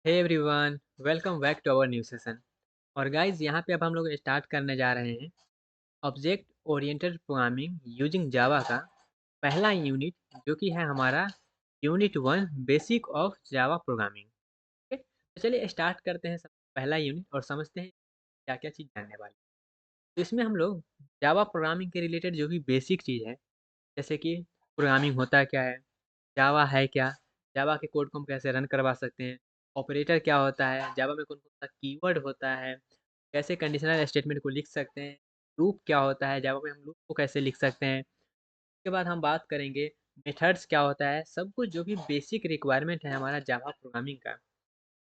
Hey everyone, welcome back to our new session. और guys, यहाँ पे अब हम लोग स्टार्ट करने जा रहे हैं object oriented programming using Java का पहला यूनिट, जो कि है हमारा unit 1 basic of Java programming. Okay, तो चलिए स्टार्ट करते हैं पहला यूनिट और समझते हैं क्या क्या चीज़ जानने वाले। तो इसमें हम लोग जावा प्रोग्रामिंग के रिलेटेड जो भी बेसिक चीज़ है, जैसे कि प्रोग्रामिंग होता क्या है, जावा है क्या, जावा के कोड को हम कैसे रन करवा सकते हैं, ऑपरेटर क्या होता है, जावा में कौन-कौन सा कीवर्ड होता है, कैसे कंडीशनल स्टेटमेंट को लिख सकते हैं, लूप क्या होता है, जावा में हम लूप को कैसे लिख सकते हैं। उसके बाद हम बात करेंगे मेथड्स क्या होता है, सब कुछ जो भी बेसिक रिक्वायरमेंट है हमारा जावा प्रोग्रामिंग का,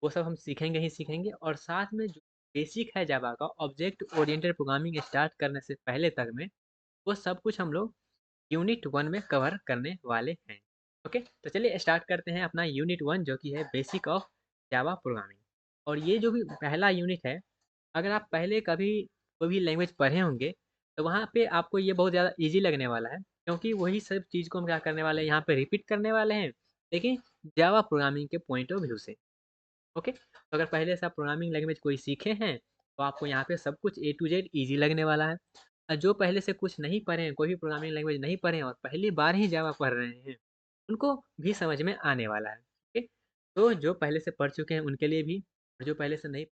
वो सब हम सीखेंगे ही सीखेंगे। और साथ में जो बेसिक है जावा का ऑब्जेक्ट ओरिएंटेड प्रोग्रामिंग स्टार्ट करने से पहले तक में, वो सब कुछ हम लोग यूनिट 1 में कवर करने वाले हैं। ओके, तो चलिए स्टार्ट करते हैं अपना यूनिट 1, जो कि है बेसिक ऑफ जावा प्रोग्रामिंग। और ये जो भी पहला यूनिट है, अगर आप पहले कभी कोई भी लैंग्वेज पढ़े होंगे, तो वहाँ पे आपको ये बहुत ज़्यादा ईज़ी लगने वाला है, क्योंकि वही सब चीज़ को हम क्या करने वाले हैं, यहाँ पे रिपीट करने वाले हैं, लेकिन जावा प्रोग्रामिंग के पॉइंट ऑफ व्यू से। ओके, तो अगर पहले से आप प्रोग्रामिंग लैंग्वेज कोई सीखे हैं, तो आपको यहाँ पे सब कुछ ए टू जेड ईज़ी लगने वाला है। और जो पहले से कुछ नहीं पढ़े हैं, कोई भी प्रोग्रामिंग लैंग्वेज नहीं पढ़े हैं और पहली बार ही जावा पढ़ रहे हैं, उनको भी समझ में आने वाला है। ओके, तो जो पहले से पढ़ चुके हैं उनके लिए भी, और जो पहले से नहीं,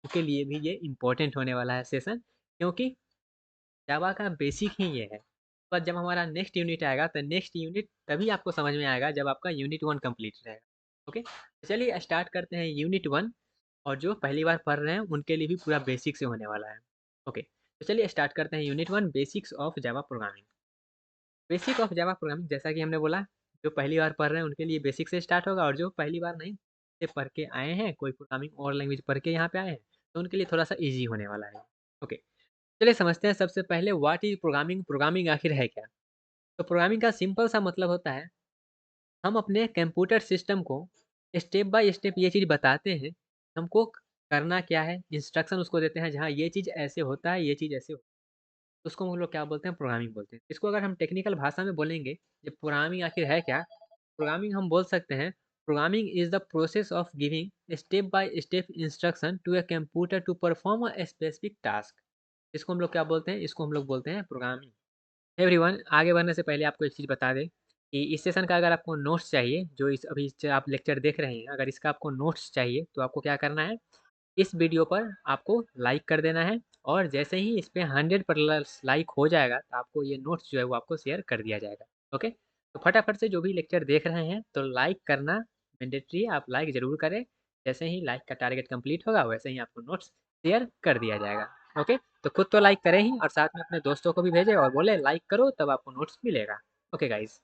उनके लिए भी ये इम्पोर्टेंट होने वाला है सेशन, क्योंकि जावा का बेसिक ही ये है। पर जब हमारा नेक्स्ट यूनिट आएगा, तो नेक्स्ट यूनिट तभी आपको समझ में आएगा जब आपका यूनिट 1 कंप्लीट रहेगा। ओके, तो चलिए स्टार्ट करते हैं यूनिट 1। और जो पहली बार पढ़ रहे हैं उनके लिए भी पूरा बेसिक से होने वाला है। ओके, तो चलिए स्टार्ट करते हैं unit 1 basics of Java programming. Basic of Java programming, जैसा कि हमने बोला, जो पहली बार पढ़ रहे हैं उनके लिए बेसिक से स्टार्ट होगा, और जो पहली बार नहीं से पढ़ के आए हैं, कोई प्रोग्रामिंग और लैंग्वेज पढ़ के यहाँ पे आए हैं, तो उनके लिए थोड़ा सा ईजी होने वाला है। ओके, चलिए समझते हैं सबसे पहले व्हाट इज प्रोग्रामिंग। प्रोग्रामिंग आखिर है क्या? तो प्रोग्रामिंग का सिंपल सा मतलब होता है, हम अपने कंप्यूटर सिस्टम को स्टेप बाय स्टेप ये चीज़ बताते हैं, हमको करना क्या है, इंस्ट्रक्शन उसको देते हैं, जहाँ ये चीज़ ऐसे होता है, ये चीज़ ऐसे होता है, तो उसको हम लोग क्या बोलते हैं, प्रोग्रामिंग बोलते हैं। इसको अगर हम टेक्निकल भाषा में बोलेंगे, ये प्रोग्रामिंग आखिर है क्या? प्रोग्रामिंग हम बोल सकते हैं, programming is the process of giving step by step instruction to a computer to perform a specific task. इसको हम लोग क्या बोलते हैं? इसको हम लोग बोलते हैं प्रोग्रामिंग। एवरीवन, आगे बढ़ने से पहले आपको एक चीज़ बता दें कि इस सेशन का अगर आपको नोट्स चाहिए, जो इस अभी आप लेक्चर देख रहे हैं, अगर इसका आपको नोट्स चाहिए, तो आपको क्या करना है, इस वीडियो पर आपको लाइक कर देना है। और जैसे ही इस पे 100 प्लस लाइक हो जाएगा, तो आपको ये नोट्स जो है वो आपको शेयर कर दिया जाएगा। ओके, तो फटाफट से जो भी लेक्चर देख रहे हैं, तो लाइक करना मैंडेटरी है, आप लाइक ज़रूर करें। जैसे ही लाइक का टारगेट कंप्लीट होगा, वैसे ही आपको नोट्स शेयर कर दिया जाएगा। ओके, तो खुद तो लाइक करें ही, और साथ में अपने दोस्तों को भी भेजें और बोले लाइक करो, तब आपको नोट्स मिलेगा। ओके गाइज़,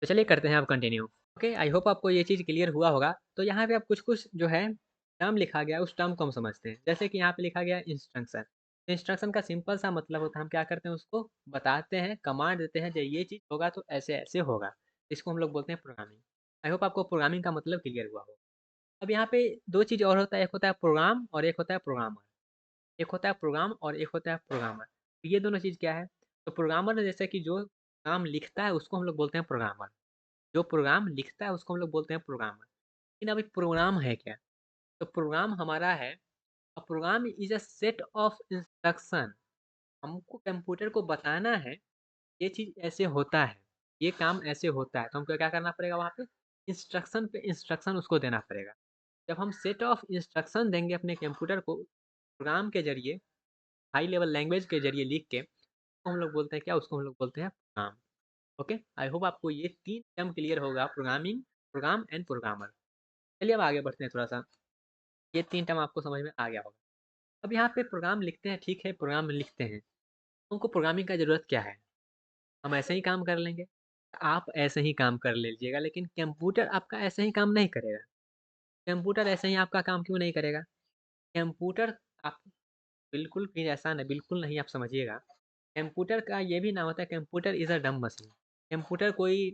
तो चलिए करते हैं अब कंटिन्यू। ओके, आई होप आपको ये चीज़ क्लियर हुआ होगा। तो यहाँ पे आप कुछ-कुछ जो है टर्म लिखा गया है, उस टर्म को हम समझते हैं। जैसे कि यहाँ पे लिखा गया है इंस्ट्रक्शन। इंस्ट्रक्शन का सिंपल सा मतलब होता है, हम क्या करते हैं, उसको बताते हैं, कमांड देते हैं, जो ये चीज़ होगा तो ऐसे-ऐसे होगा। इसको हम लोग बोलते हैं प्रोग्रामिंग। आई होप आपको प्रोग्रामिंग का मतलब क्लियर हुआ हो। अब यहाँ पे 2 चीज़ और होता है, एक होता है प्रोग्राम और एक होता है प्रोग्रामर। एक होता है प्रोग्राम और एक होता है प्रोग्रामर। तो ये दोनों चीज़ क्या है? तो प्रोग्रामर जैसे कि जो काम लिखता है उसको हम लोग बोलते हैं प्रोग्रामर। जो प्रोग्राम लिखता है उसको हम लोग बोलते हैं प्रोग्रामर। लेकिन अभी प्रोग्राम है क्या? तो प्रोग्राम हमारा है, a program is a set of instruction. हमको कंप्यूटर को बताना है, ये चीज़ ऐसे होता है, ये काम ऐसे होता है, तो हमको क्या करना पड़ेगा वहाँ पे इंस्ट्रक्शन उसको देना पड़ेगा। जब हम सेट ऑफ इंस्ट्रक्शन देंगे अपने कंप्यूटर को प्रोग्राम के ज़रिए, हाई लेवल लैंग्वेज के ज़रिए लिख के, तो हम लोग बोलते हैं क्या? उसको हम लोग बोलते हैं प्रोग्राम। ओके, आई होप आपको ये 3 टर्म क्लियर होगा, प्रोग्रामिंग, प्रोग्राम एंड प्रोग्रामर। चलिए अब आगे बढ़ते हैं थोड़ा-सा, ये 3 टर्म आपको समझ में आ गया होगा। अब यहाँ पे प्रोग्राम लिखते हैं, ठीक है, प्रोग्राम लिखते हैं, उनको प्रोग्रामिंग का ज़रूरत क्या है? हम ऐसे ही काम कर लेंगे। आप ऐसे ही काम कर लीजिएगा, लेकिन कंप्यूटर आपका ऐसे ही काम नहीं करेगा। कंप्यूटर ऐसे ही आपका काम क्यों नहीं करेगा? कंप्यूटर आप बिल्कुल भी ऐसा नहीं, बिल्कुल नहीं, आप समझिएगा। कंप्यूटर का ये भी नाम होता है, computer is a dumb machine. Computer कोई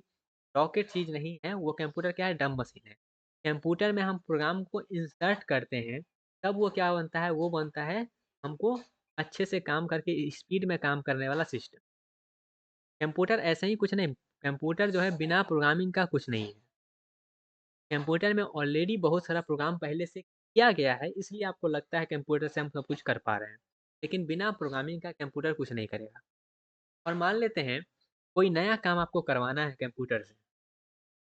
रॉकेट चीज़ नहीं है, वो कंप्यूटर क्या है? डम्ब मशीन है। कंप्यूटर में हम प्रोग्राम को इंसर्ट करते हैं, तब वो क्या बनता है? वो बनता है हमको अच्छे से काम करके स्पीड में काम करने वाला सिस्टम। कंप्यूटर ऐसे ही कुछ नहीं, कंप्यूटर जो है बिना प्रोग्रामिंग का कुछ नहीं है। कंप्यूटर में ऑलरेडी बहुत सारा प्रोग्राम पहले से किया गया है, इसलिए आपको लगता है कंप्यूटर से हम सब कुछ कर पा रहे हैं। लेकिन बिना प्रोग्रामिंग का कंप्यूटर कुछ नहीं करेगा। और मान लेते हैं कोई नया काम आपको करवाना है कंप्यूटर से,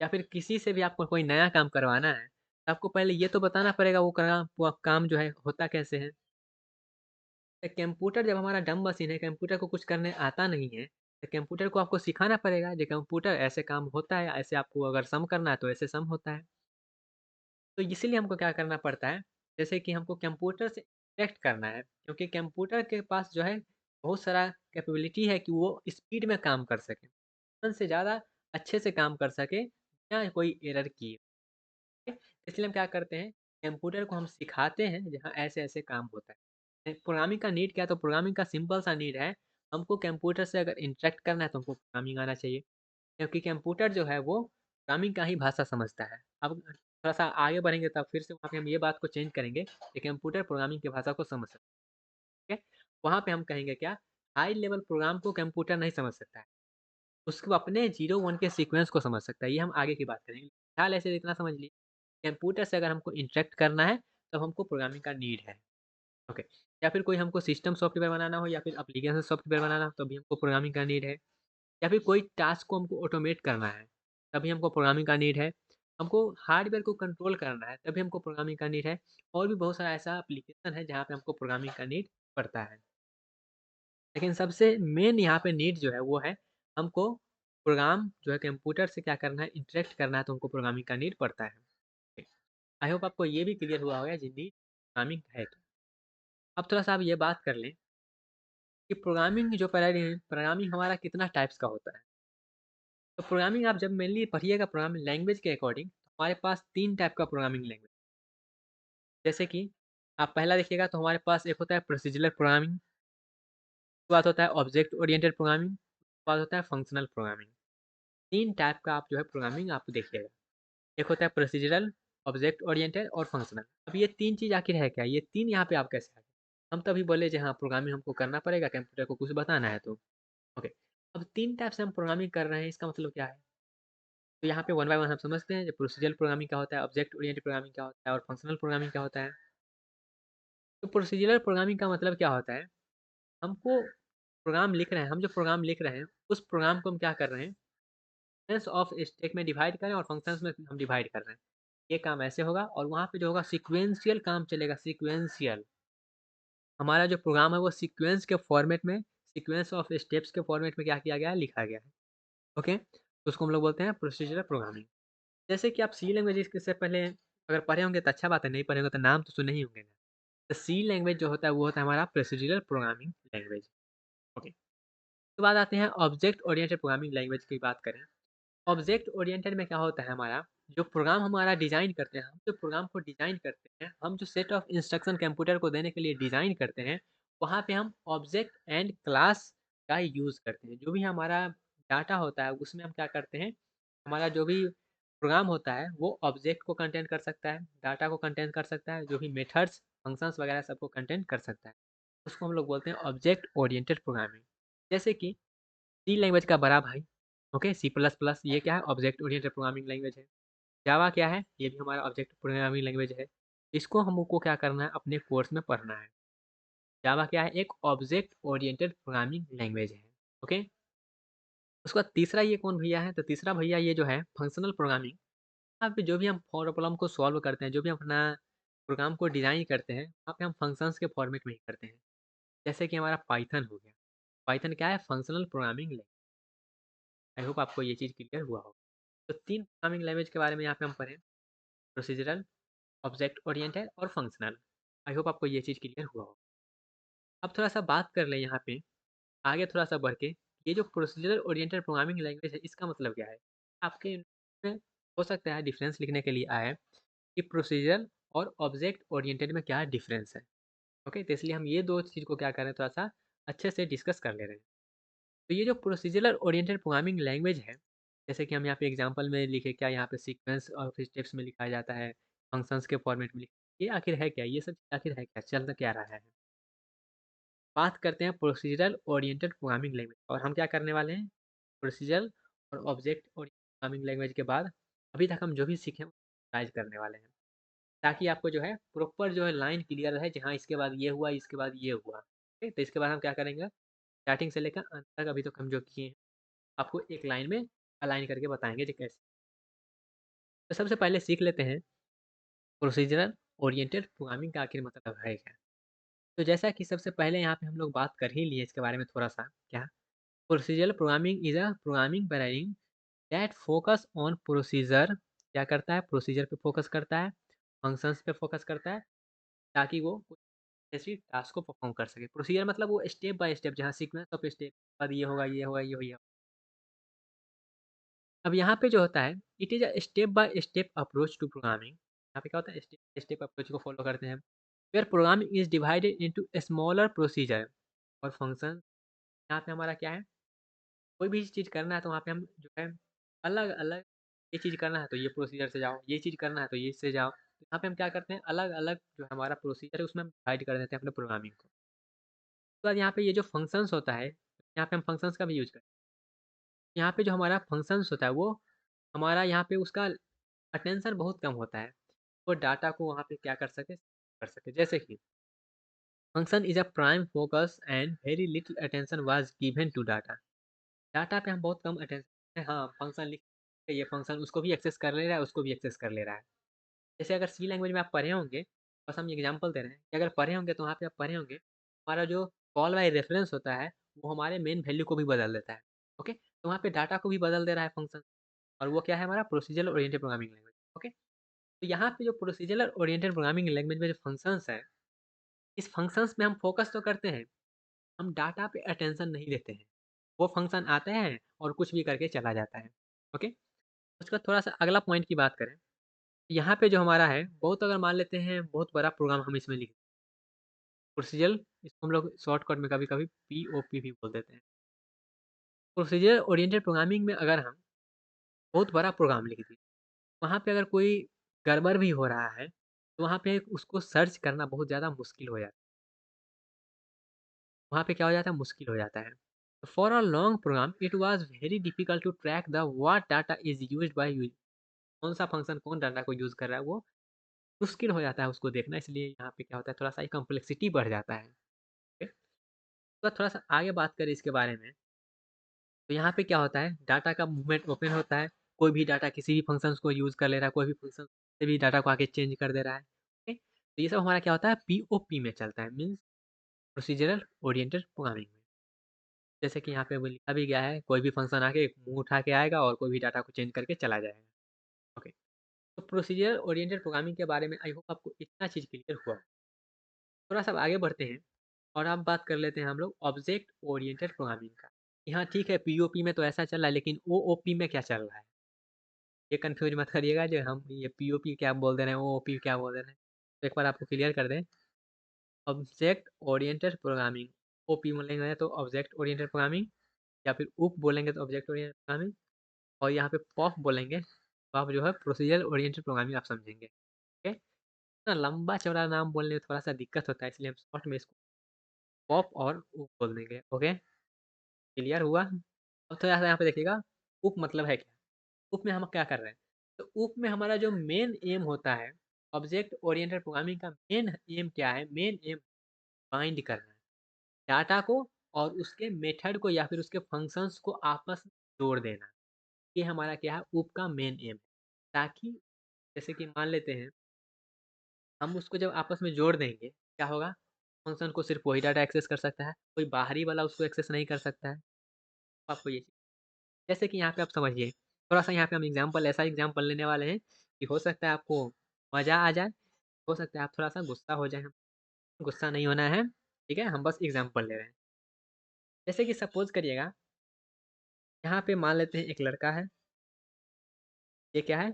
या फिर किसी से भी आपको कोई नया काम करवाना है, तो आपको पहले ये तो बताना पड़ेगा वो काम जो है होता कैसे है। कंप्यूटर जब हमारा डम्ब मशीन है, कंप्यूटर को कुछ करने आता नहीं है, तो कंप्यूटर को आपको सिखाना पड़ेगा कि कंप्यूटर ऐसे काम होता है, ऐसे आपको अगर सम करना है तो ऐसे सम होता है। तो इसीलिए हमको क्या करना पड़ता है, जैसे कि हमको कंप्यूटर से इंटरेक्ट करना है, क्योंकि कंप्यूटर के पास जो है बहुत सारा कैपेबिलिटी है कि वो स्पीड में काम कर सके, से ज़्यादा अच्छे से काम कर सके बिना कोई एरर किए। इसलिए हम क्या करते हैं, कंप्यूटर को हम सिखाते हैं जहाँ ऐसे-ऐसे काम होता है। प्रोग्रामिंग का नीड क्या है, तो प्रोग्रामिंग का सिंपल सा नीड है, हमको कंप्यूटर से अगर इंटरेक्ट करना है तो हमको प्रोग्रामिंग आना चाहिए। क्योंकि कंप्यूटर जो है वो प्रोग्रामिंग का ही भाषा समझता है। अब थोड़ा-सा आगे बढ़ेंगे तब फिर से वहाँ पे हम ये बात को चेंज करेंगे कि कंप्यूटर प्रोग्रामिंग की भाषा को समझ सकता है। ठीक है? वहाँ पे हम कहेंगे क्या, हाई लेवल प्रोग्राम को कंप्यूटर नहीं समझ सकता है। उसको अपने 0-1 के सीक्वेंस को समझ सकता है। ये हम आगे की बात करेंगे। फिलहाल ऐसे इतना समझ लिए, कंप्यूटर से अगर हमको इंटरेक्ट करना है, तब हमको प्रोग्रामिंग का नीड है। ओके। या फिर कोई हमको सिस्टम सॉफ्टवेयर बनाना हो या फिर एप्लीकेशन सॉफ्टवेयर बनाना हो, तभी हमको प्रोग्रामिंग का नीड है। या फिर कोई टास्क को हमको ऑटोमेट करना है, तभी हमको प्रोग्रामिंग का नीड है। हमको हार्डवेयर को कंट्रोल करना है, तभी हमको प्रोग्रामिंग का नीड है। और भी बहुत सारा ऐसा एप्लीकेशन है जहाँ पे हमको प्रोग्रामिंग का नीड पड़ता है। लेकिन सबसे मेन यहाँ पे नीड जो है वो है, हमको प्रोग्राम जो है कंप्यूटर से क्या करना है, इंटरेक्ट करना है, तो हमको प्रोग्रामिंग का नीड पड़ता है। आई होप आपको ये भी क्लियर हुआ होगा जी नीड प्रोग्रामिंग है तो। अब थोड़ा-सा आप ये बात कर लें कि प्रोग्रामिंग जो प्रोग्रामिंग हमारा कितना टाइप्स का होता है। तो प्रोग्रामिंग आप जब मेनली पढ़िएगा प्रोग्रामिंग लैंग्वेज के अकॉर्डिंग, हमारे पास 3 टाइप का प्रोग्रामिंग लैंग्वेज। जैसे कि आप पहला देखिएगा तो हमारे पास एक होता है प्रोसीजरल प्रोग्रामिंग, उसके बाद होता है ऑब्जेक्ट ओरिएंटेड प्रोग्रामिंग, उसके बाद होता है फंक्शनल प्रोग्रामिंग। 3 टाइप का आप जो है प्रोग्रामिंग आप देखिएगा। एक होता है प्रोसीजरल, ऑब्जेक्ट ओरिएंटेड और फंक्शनल। अब ये 3 चीज़ आखिर है क्या? ये 3 यहाँ पे आप कैसे आ गए? हम तभी बोले जी हाँ, प्रोग्रामिंग हमको करना पड़ेगा, कंप्यूटर को कुछ बताना है तो। ओके। अब 3 टाइप से हम प्रोग्रामिंग कर रहे हैं, इसका मतलब क्या है? तो यहाँ पे वन बाय वन हम समझते हैं, जो प्रोसीजरल प्रोग्रामिंग क्या होता है, ऑब्जेक्ट ओरिएंटेड प्रोग्रामिंग क्या होता है और फंक्शनल प्रोग्रामिंग क्या होता है। तो प्रोसीजरल प्रोग्रामिंग का मतलब क्या होता है, हमको प्रोग्राम लिख रहे हैं, हम जो प्रोग्राम लिख रहे हैं, उस प्रोग्राम को हम क्या कर रहे हैं, सेंस ऑफ स्टेट में डिवाइड करें और फंक्शंस में हम डिवाइड कर रहे हैं। ये काम ऐसे होगा और वहाँ पे जो होगा सीक्वेंशियल काम चलेगा, सीक्वेंशियल। हमारा जो प्रोग्राम है वो सीक्वेंस के फॉर्मेट में, सीक्वेंस ऑफ स्टेप्स के फॉर्मेट में क्या किया गया है, लिखा गया है। ओके? तो उसको हम लोग बोलते हैं प्रोसीजरल प्रोग्रामिंग। जैसे कि आप सी लैंग्वेज इससे पहले अगर पढ़े होंगे तो अच्छा बात है, नहीं पढ़े होंगे तो नाम तो सुने ही होंगे ना। तो सी लैंग्वेज जो होता है वो होता है हमारा प्रोसीजरल प्रोग्रामिंग लैंग्वेज। ओके। उसके बाद आते हैं ऑब्जेक्ट ओरिएंटेड प्रोग्रामिंग लैंग्वेज की बात करें। ऑब्जेक्ट ओरिएंटेड में क्या होता है हमारा, जो प्रोग्राम हमारा डिज़ाइन करते हैं, हम जो प्रोग्राम को डिज़ाइन करते हैं, हम जो सेट ऑफ इंस्ट्रक्शन कंप्यूटर को देने के लिए डिज़ाइन करते हैं, वहाँ पे हम ऑब्जेक्ट एंड क्लास का यूज़ करते हैं। जो भी हमारा डाटा होता है उसमें हम क्या करते हैं, हमारा जो भी प्रोग्राम होता है वो ऑब्जेक्ट को कंटेन कर सकता है, डाटा को कंटेन कर सकता है, जो भी मेथड्स, फंक्शंस वगैरह सबको कंटेन कर सकता है। उसको हम लोग बोलते हैं ऑब्जेक्ट ओरिएंटेड प्रोग्रामिंग। जैसे कि सी लैंग्वेज का बड़ा भाई, ओके, सी प्लस प्लस, ये क्या है, ऑब्जेक्ट ओरिएंटेड प्रोग्रामिंग लैंग्वेज है। जावा क्या है, ये भी हमारा ऑब्जेक्ट प्रोग्रामिंग लैंग्वेज है। इसको हमको क्या करना है, अपने कोर्स में पढ़ना है। जावा क्या है, एक ऑब्जेक्ट ओरिएंटेड प्रोग्रामिंग लैंग्वेज है। ओके। उसके बाद तीसरा ये कौन भैया है, तो तीसरा भैया ये जो है फंक्शनल प्रोग्रामिंग। यहाँ पे जो भी हम प्रॉब्लम को सॉल्व करते हैं, जो भी हम अपना प्रोग्राम को डिज़ाइन करते हैं, वहाँ पे हम फंक्शंस के फॉर्मेट में ही करते हैं। जैसे कि हमारा पाइथन हो गया। पाइथन क्या है, functional programming language. I hope आपको ये चीज़ क्लियर हुआ होगा। तो 3 प्रोग्रामिंग लैंग्वेज के बारे में यहाँ पे हम पढ़े, प्रोसीजरल, ऑब्जेक्ट ओरिएंटेड और फंक्शनल। आई होप आपको ये चीज़ क्लियर हुआ होगा। अब थोड़ा-सा बात कर लें यहाँ पे, आगे थोड़ा-सा बढ़ के, ये जो प्रोसीजरल ओरिएंटेड प्रोग्रामिंग लैंग्वेज है, इसका मतलब क्या है? आपके में हो सकता है डिफरेंस लिखने के लिए आए कि प्रोसीजरल और ऑब्जेक्ट ओरिएंटेड में क्या डिफरेंस है। ओके? तो इसलिए हम ये 2 चीज़ को क्या कर रहे हैं, थोड़ा-सा अच्छे से डिस्कस कर ले रहे हैं। तो ये जो प्रोसीजरल ओरिएंटेड प्रोग्रामिंग लैंग्वेज है, जैसे कि हम यहाँ पे एग्जांपल में लिखे क्या, यहाँ पे सीक्वेंस ऑफ स्टेप्स में लिखा जाता है, फंक्शंस के फॉर्मेट में ये आखिर है क्या? ये सब आखिर है क्या? चल क्या रहा है? बात करते हैं प्रोसीजरल ओरिएंटेड प्रोग्रामिंग लैंग्वेज, और हम क्या करने वाले हैं, प्रोसीजरल और ऑब्जेक्ट ओरिएंटेड प्रोग्रामिंग लैंग्वेज के बाद अभी तक हम जो भी सीखे हैं, राइज करने वाले हैं। ताकि आपको जो है प्रॉपर जो है लाइन क्लियर रहे, जहाँ इसके बाद ये हुआ, इसके बाद ये हुआ। ठीक, तो इसके बाद हम क्या करेंगे, स्टार्टिंग से लेकर अंत तक अभी तक हम जो किए हैं, आपको एक लाइन में अलाइन करके बताएँगे जो कैसे। तो सबसे पहले सीख लेते हैं प्रोसीजरल ओरिएंटेड प्रोग्रामिंग का आखिर मतलब है क्या? तो जैसा कि सबसे पहले यहाँ पे हम लोग बात कर ही लिए इसके बारे में थोड़ा-सा, क्या? Procedural programming is a programming paradigm that focus on procedure. क्या करता है? प्रोसीजर पे फोकस करता है, फंक्शंस पे फोकस करता है, ताकि वो कुछ ऐसी टास्क को परफॉर्म कर सके। प्रोसीजर मतलब वो स्टेप बाय स्टेप, जहाँ सीक्वेंस ऑफ स्टेप बाद ये होगा, ये होगा, ये होगा। अब यहाँ पे जो होता है, it is a step by step approach to programming. यहाँ पे क्या होता है, स्टेप बाय स्टेप अप्रोच को फॉलो करते हैं। Where programming is divided into smaller procedure और फंक्शन। यहाँ पे हमारा क्या है, कोई भी चीज़ करना है तो वहाँ पे हम जो है अलग-अलग, ये चीज़ करना है तो ये प्रोसीजर से जाओ, ये चीज़ करना है तो ये इससे जाओ। तो यहाँ पे हम क्या करते हैं, अलग-अलग जो हमारा प्रोसीजर है उसमें हम डिवाइड कर देते हैं अपने प्रोग्रामिंग को। उसके बाद यहाँ पे ये जो फंक्शंस होता है, यहाँ पे हम फंक्शंस का भी यूज़ करते हैं। यहाँ पे जो हमारा फंक्शंस होता है वो हमारा यहाँ पे उसका अटेंशन बहुत कम होता है। वो डाटा को वहाँ पे क्या कर सके। जैसे कि function is a prime focus and very little attention was given to data. Data पे हम बहुत कम अटेंशन, हाँ, फंक्शन लिख के ये फंक्शन उसको भी एक्सेस कर ले रहा है, उसको भी एक्सेस कर ले रहा है। जैसे अगर सी लैंग्वेज में आप पढ़े होंगे, बस हम एग्जांपल दे रहे हैं कि अगर पढ़े होंगे तो वहाँ पे आप पढ़े होंगे, हमारा जो कॉल बाय रेफरेंस होता है, वो हमारे मेन वैल्यू को भी बदल देता है। ओके? तो वहाँ पे डाटा को भी बदल दे रहा है फंक्शन, और वो क्या है, हमारा procedural oriented programming language. Okay? तो यहाँ पे जो प्रोसीजरल ओरिएंटेड प्रोग्रामिंग लैंग्वेज में जो फंक्शंस है, इस फंक्शंस में हम फोकस तो करते हैं, हम डाटा पे अटेंशन नहीं देते हैं। वो फंक्शन आते हैं और कुछ भी करके चला जाता है। ओके? उसका थोड़ा-सा अगला पॉइंट की बात करें, यहाँ पे जो हमारा है, बहुत अगर मान लेते हैं बहुत बड़ा प्रोग्राम हम इसमें लिख, प्रोसीजरल, इसको हम लोग शॉर्टकट में कभी-कभी पीओपी भी बोल देते हैं। प्रोसीजर ओरिएंटेड प्रोग्रामिंग में अगर हम बहुत बड़ा प्रोग्राम लिख दें, वहाँ पे अगर कोई गड़बड़ भी हो रहा है, तो वहाँ पे उसको सर्च करना बहुत ज़्यादा मुश्किल हो जाता है। वहाँ पे क्या हो जाता है, मुश्किल हो जाता है। For a long program it was very difficult to track the what data is used by user. कौन-सा फंक्शन कौन डाटा को यूज़ कर रहा है, वो मुश्किल हो जाता है उसको देखना, इसलिए यहाँ पे क्या होता है, थोड़ा-सा कॉम्प्लेक्सिटी बढ़ जाता है। ओके? तो थोड़ा-सा आगे बात करें इसके बारे में, तो यहाँ पे क्या होता है, डाटा का मूवमेंट ओपन होता है, कोई भी डाटा किसी भी फंक्शंस को यूज़ कर ले रहा है, कोई भी फंक्शन से भी डाटा को आगे चेंज कर दे रहा है। ओके? तो ये सब हमारा क्या होता है, पीओपी में चलता है, मीन्स प्रोसीजरल ओरिएंटेड प्रोग्रामिंग में। जैसे कि यहाँ पे वो लिखा भी गया है, कोई भी फंक्शन आके मुँह उठा के आएगा और कोई भी डाटा को चेंज करके चला जाएगा। ओके? तो प्रोसीजरल ओरिएंटेड प्रोग्रामिंग के बारे में आई होप आपको इतना चीज़ क्लियर हुआ। थोड़ा-सा अब आगे बढ़ते हैं और अब बात कर लेते हैं हम लोग ऑब्जेक्ट ओरिएंटेड प्रोग्रामिंग का। यहाँ ठीक है, पीओपी में तो ऐसा चल रहा है, लेकिन ओओपी में क्या चल रहा है? ये कन्फ्यूज़ मत करिएगा, जो हम ये पीओपी क्या बोल दे रहे हैं, ओओपी क्या बोल दे रहे हैं। तो एक बार आपको क्लियर कर दें, ऑब्जेक्ट ओरिएंटेड प्रोग्रामिंग, ओपी बोलेंगे तो ऑब्जेक्ट ओरिएंटेड प्रोग्रामिंग, या फिर ऊप बोलेंगे तो ऑब्जेक्ट ओरिएंटेड प्रोग्रामिंग, और यहाँ पे पॉप बोलेंगे तो आप जो है प्रोसीजर ओरिएंटेड प्रोग्रामिंग आप समझेंगे। ओके? इतना लंबा-चौड़ा नाम बोलने में थोड़ा-सा दिक्कत होता है, इसलिए हम शॉर्ट में इसको पॉप और ऊप बोल देंगे। ओके? क्लियर हुआ? अब थोड़ा-सा यहाँ पे देखिएगा, ऊप मतलब है क्या? ऊप में हम क्या कर रहे हैं? तो ऊप में हमारा जो मेन एम होता है, ऑब्जेक्ट ओरिएंटेड प्रोग्रामिंग का मेन एम क्या है? मेन एम बाइंड करना है। डाटा को और उसके मेथड को या फिर उसके फंक्शंस को आपस में जोड़ देना। ये हमारा क्या है? ऊप का मेन एम है। ताकि जैसे कि मान लेते हैं, हम उसको जब आपस में जोड़ देंगे, क्या होगा? फंक्शन को सिर्फ़ वही डाटा एक्सेस कर सकता है, कोई बाहरी वाला उसको एक्सेस नहीं कर सकता है। आपको ये जैसे कि यहाँ पे आप समझिए, थोड़ा-सा यहाँ पे हम एग्ज़ाम्पल, ऐसा एग्ज़ाम्पल लेने वाले हैं कि हो सकता है आपको मज़ा आ जाए, हो सकता है आप थोड़ा-सा गुस्सा हो जाएँ। गुस्सा नहीं होना है, ठीक है? हम बस एग्ज़ाम्पल ले रहे हैं। जैसे कि सपोज़ करिएगा, यहाँ पे मान लेते हैं एक लड़का है, ये क्या है?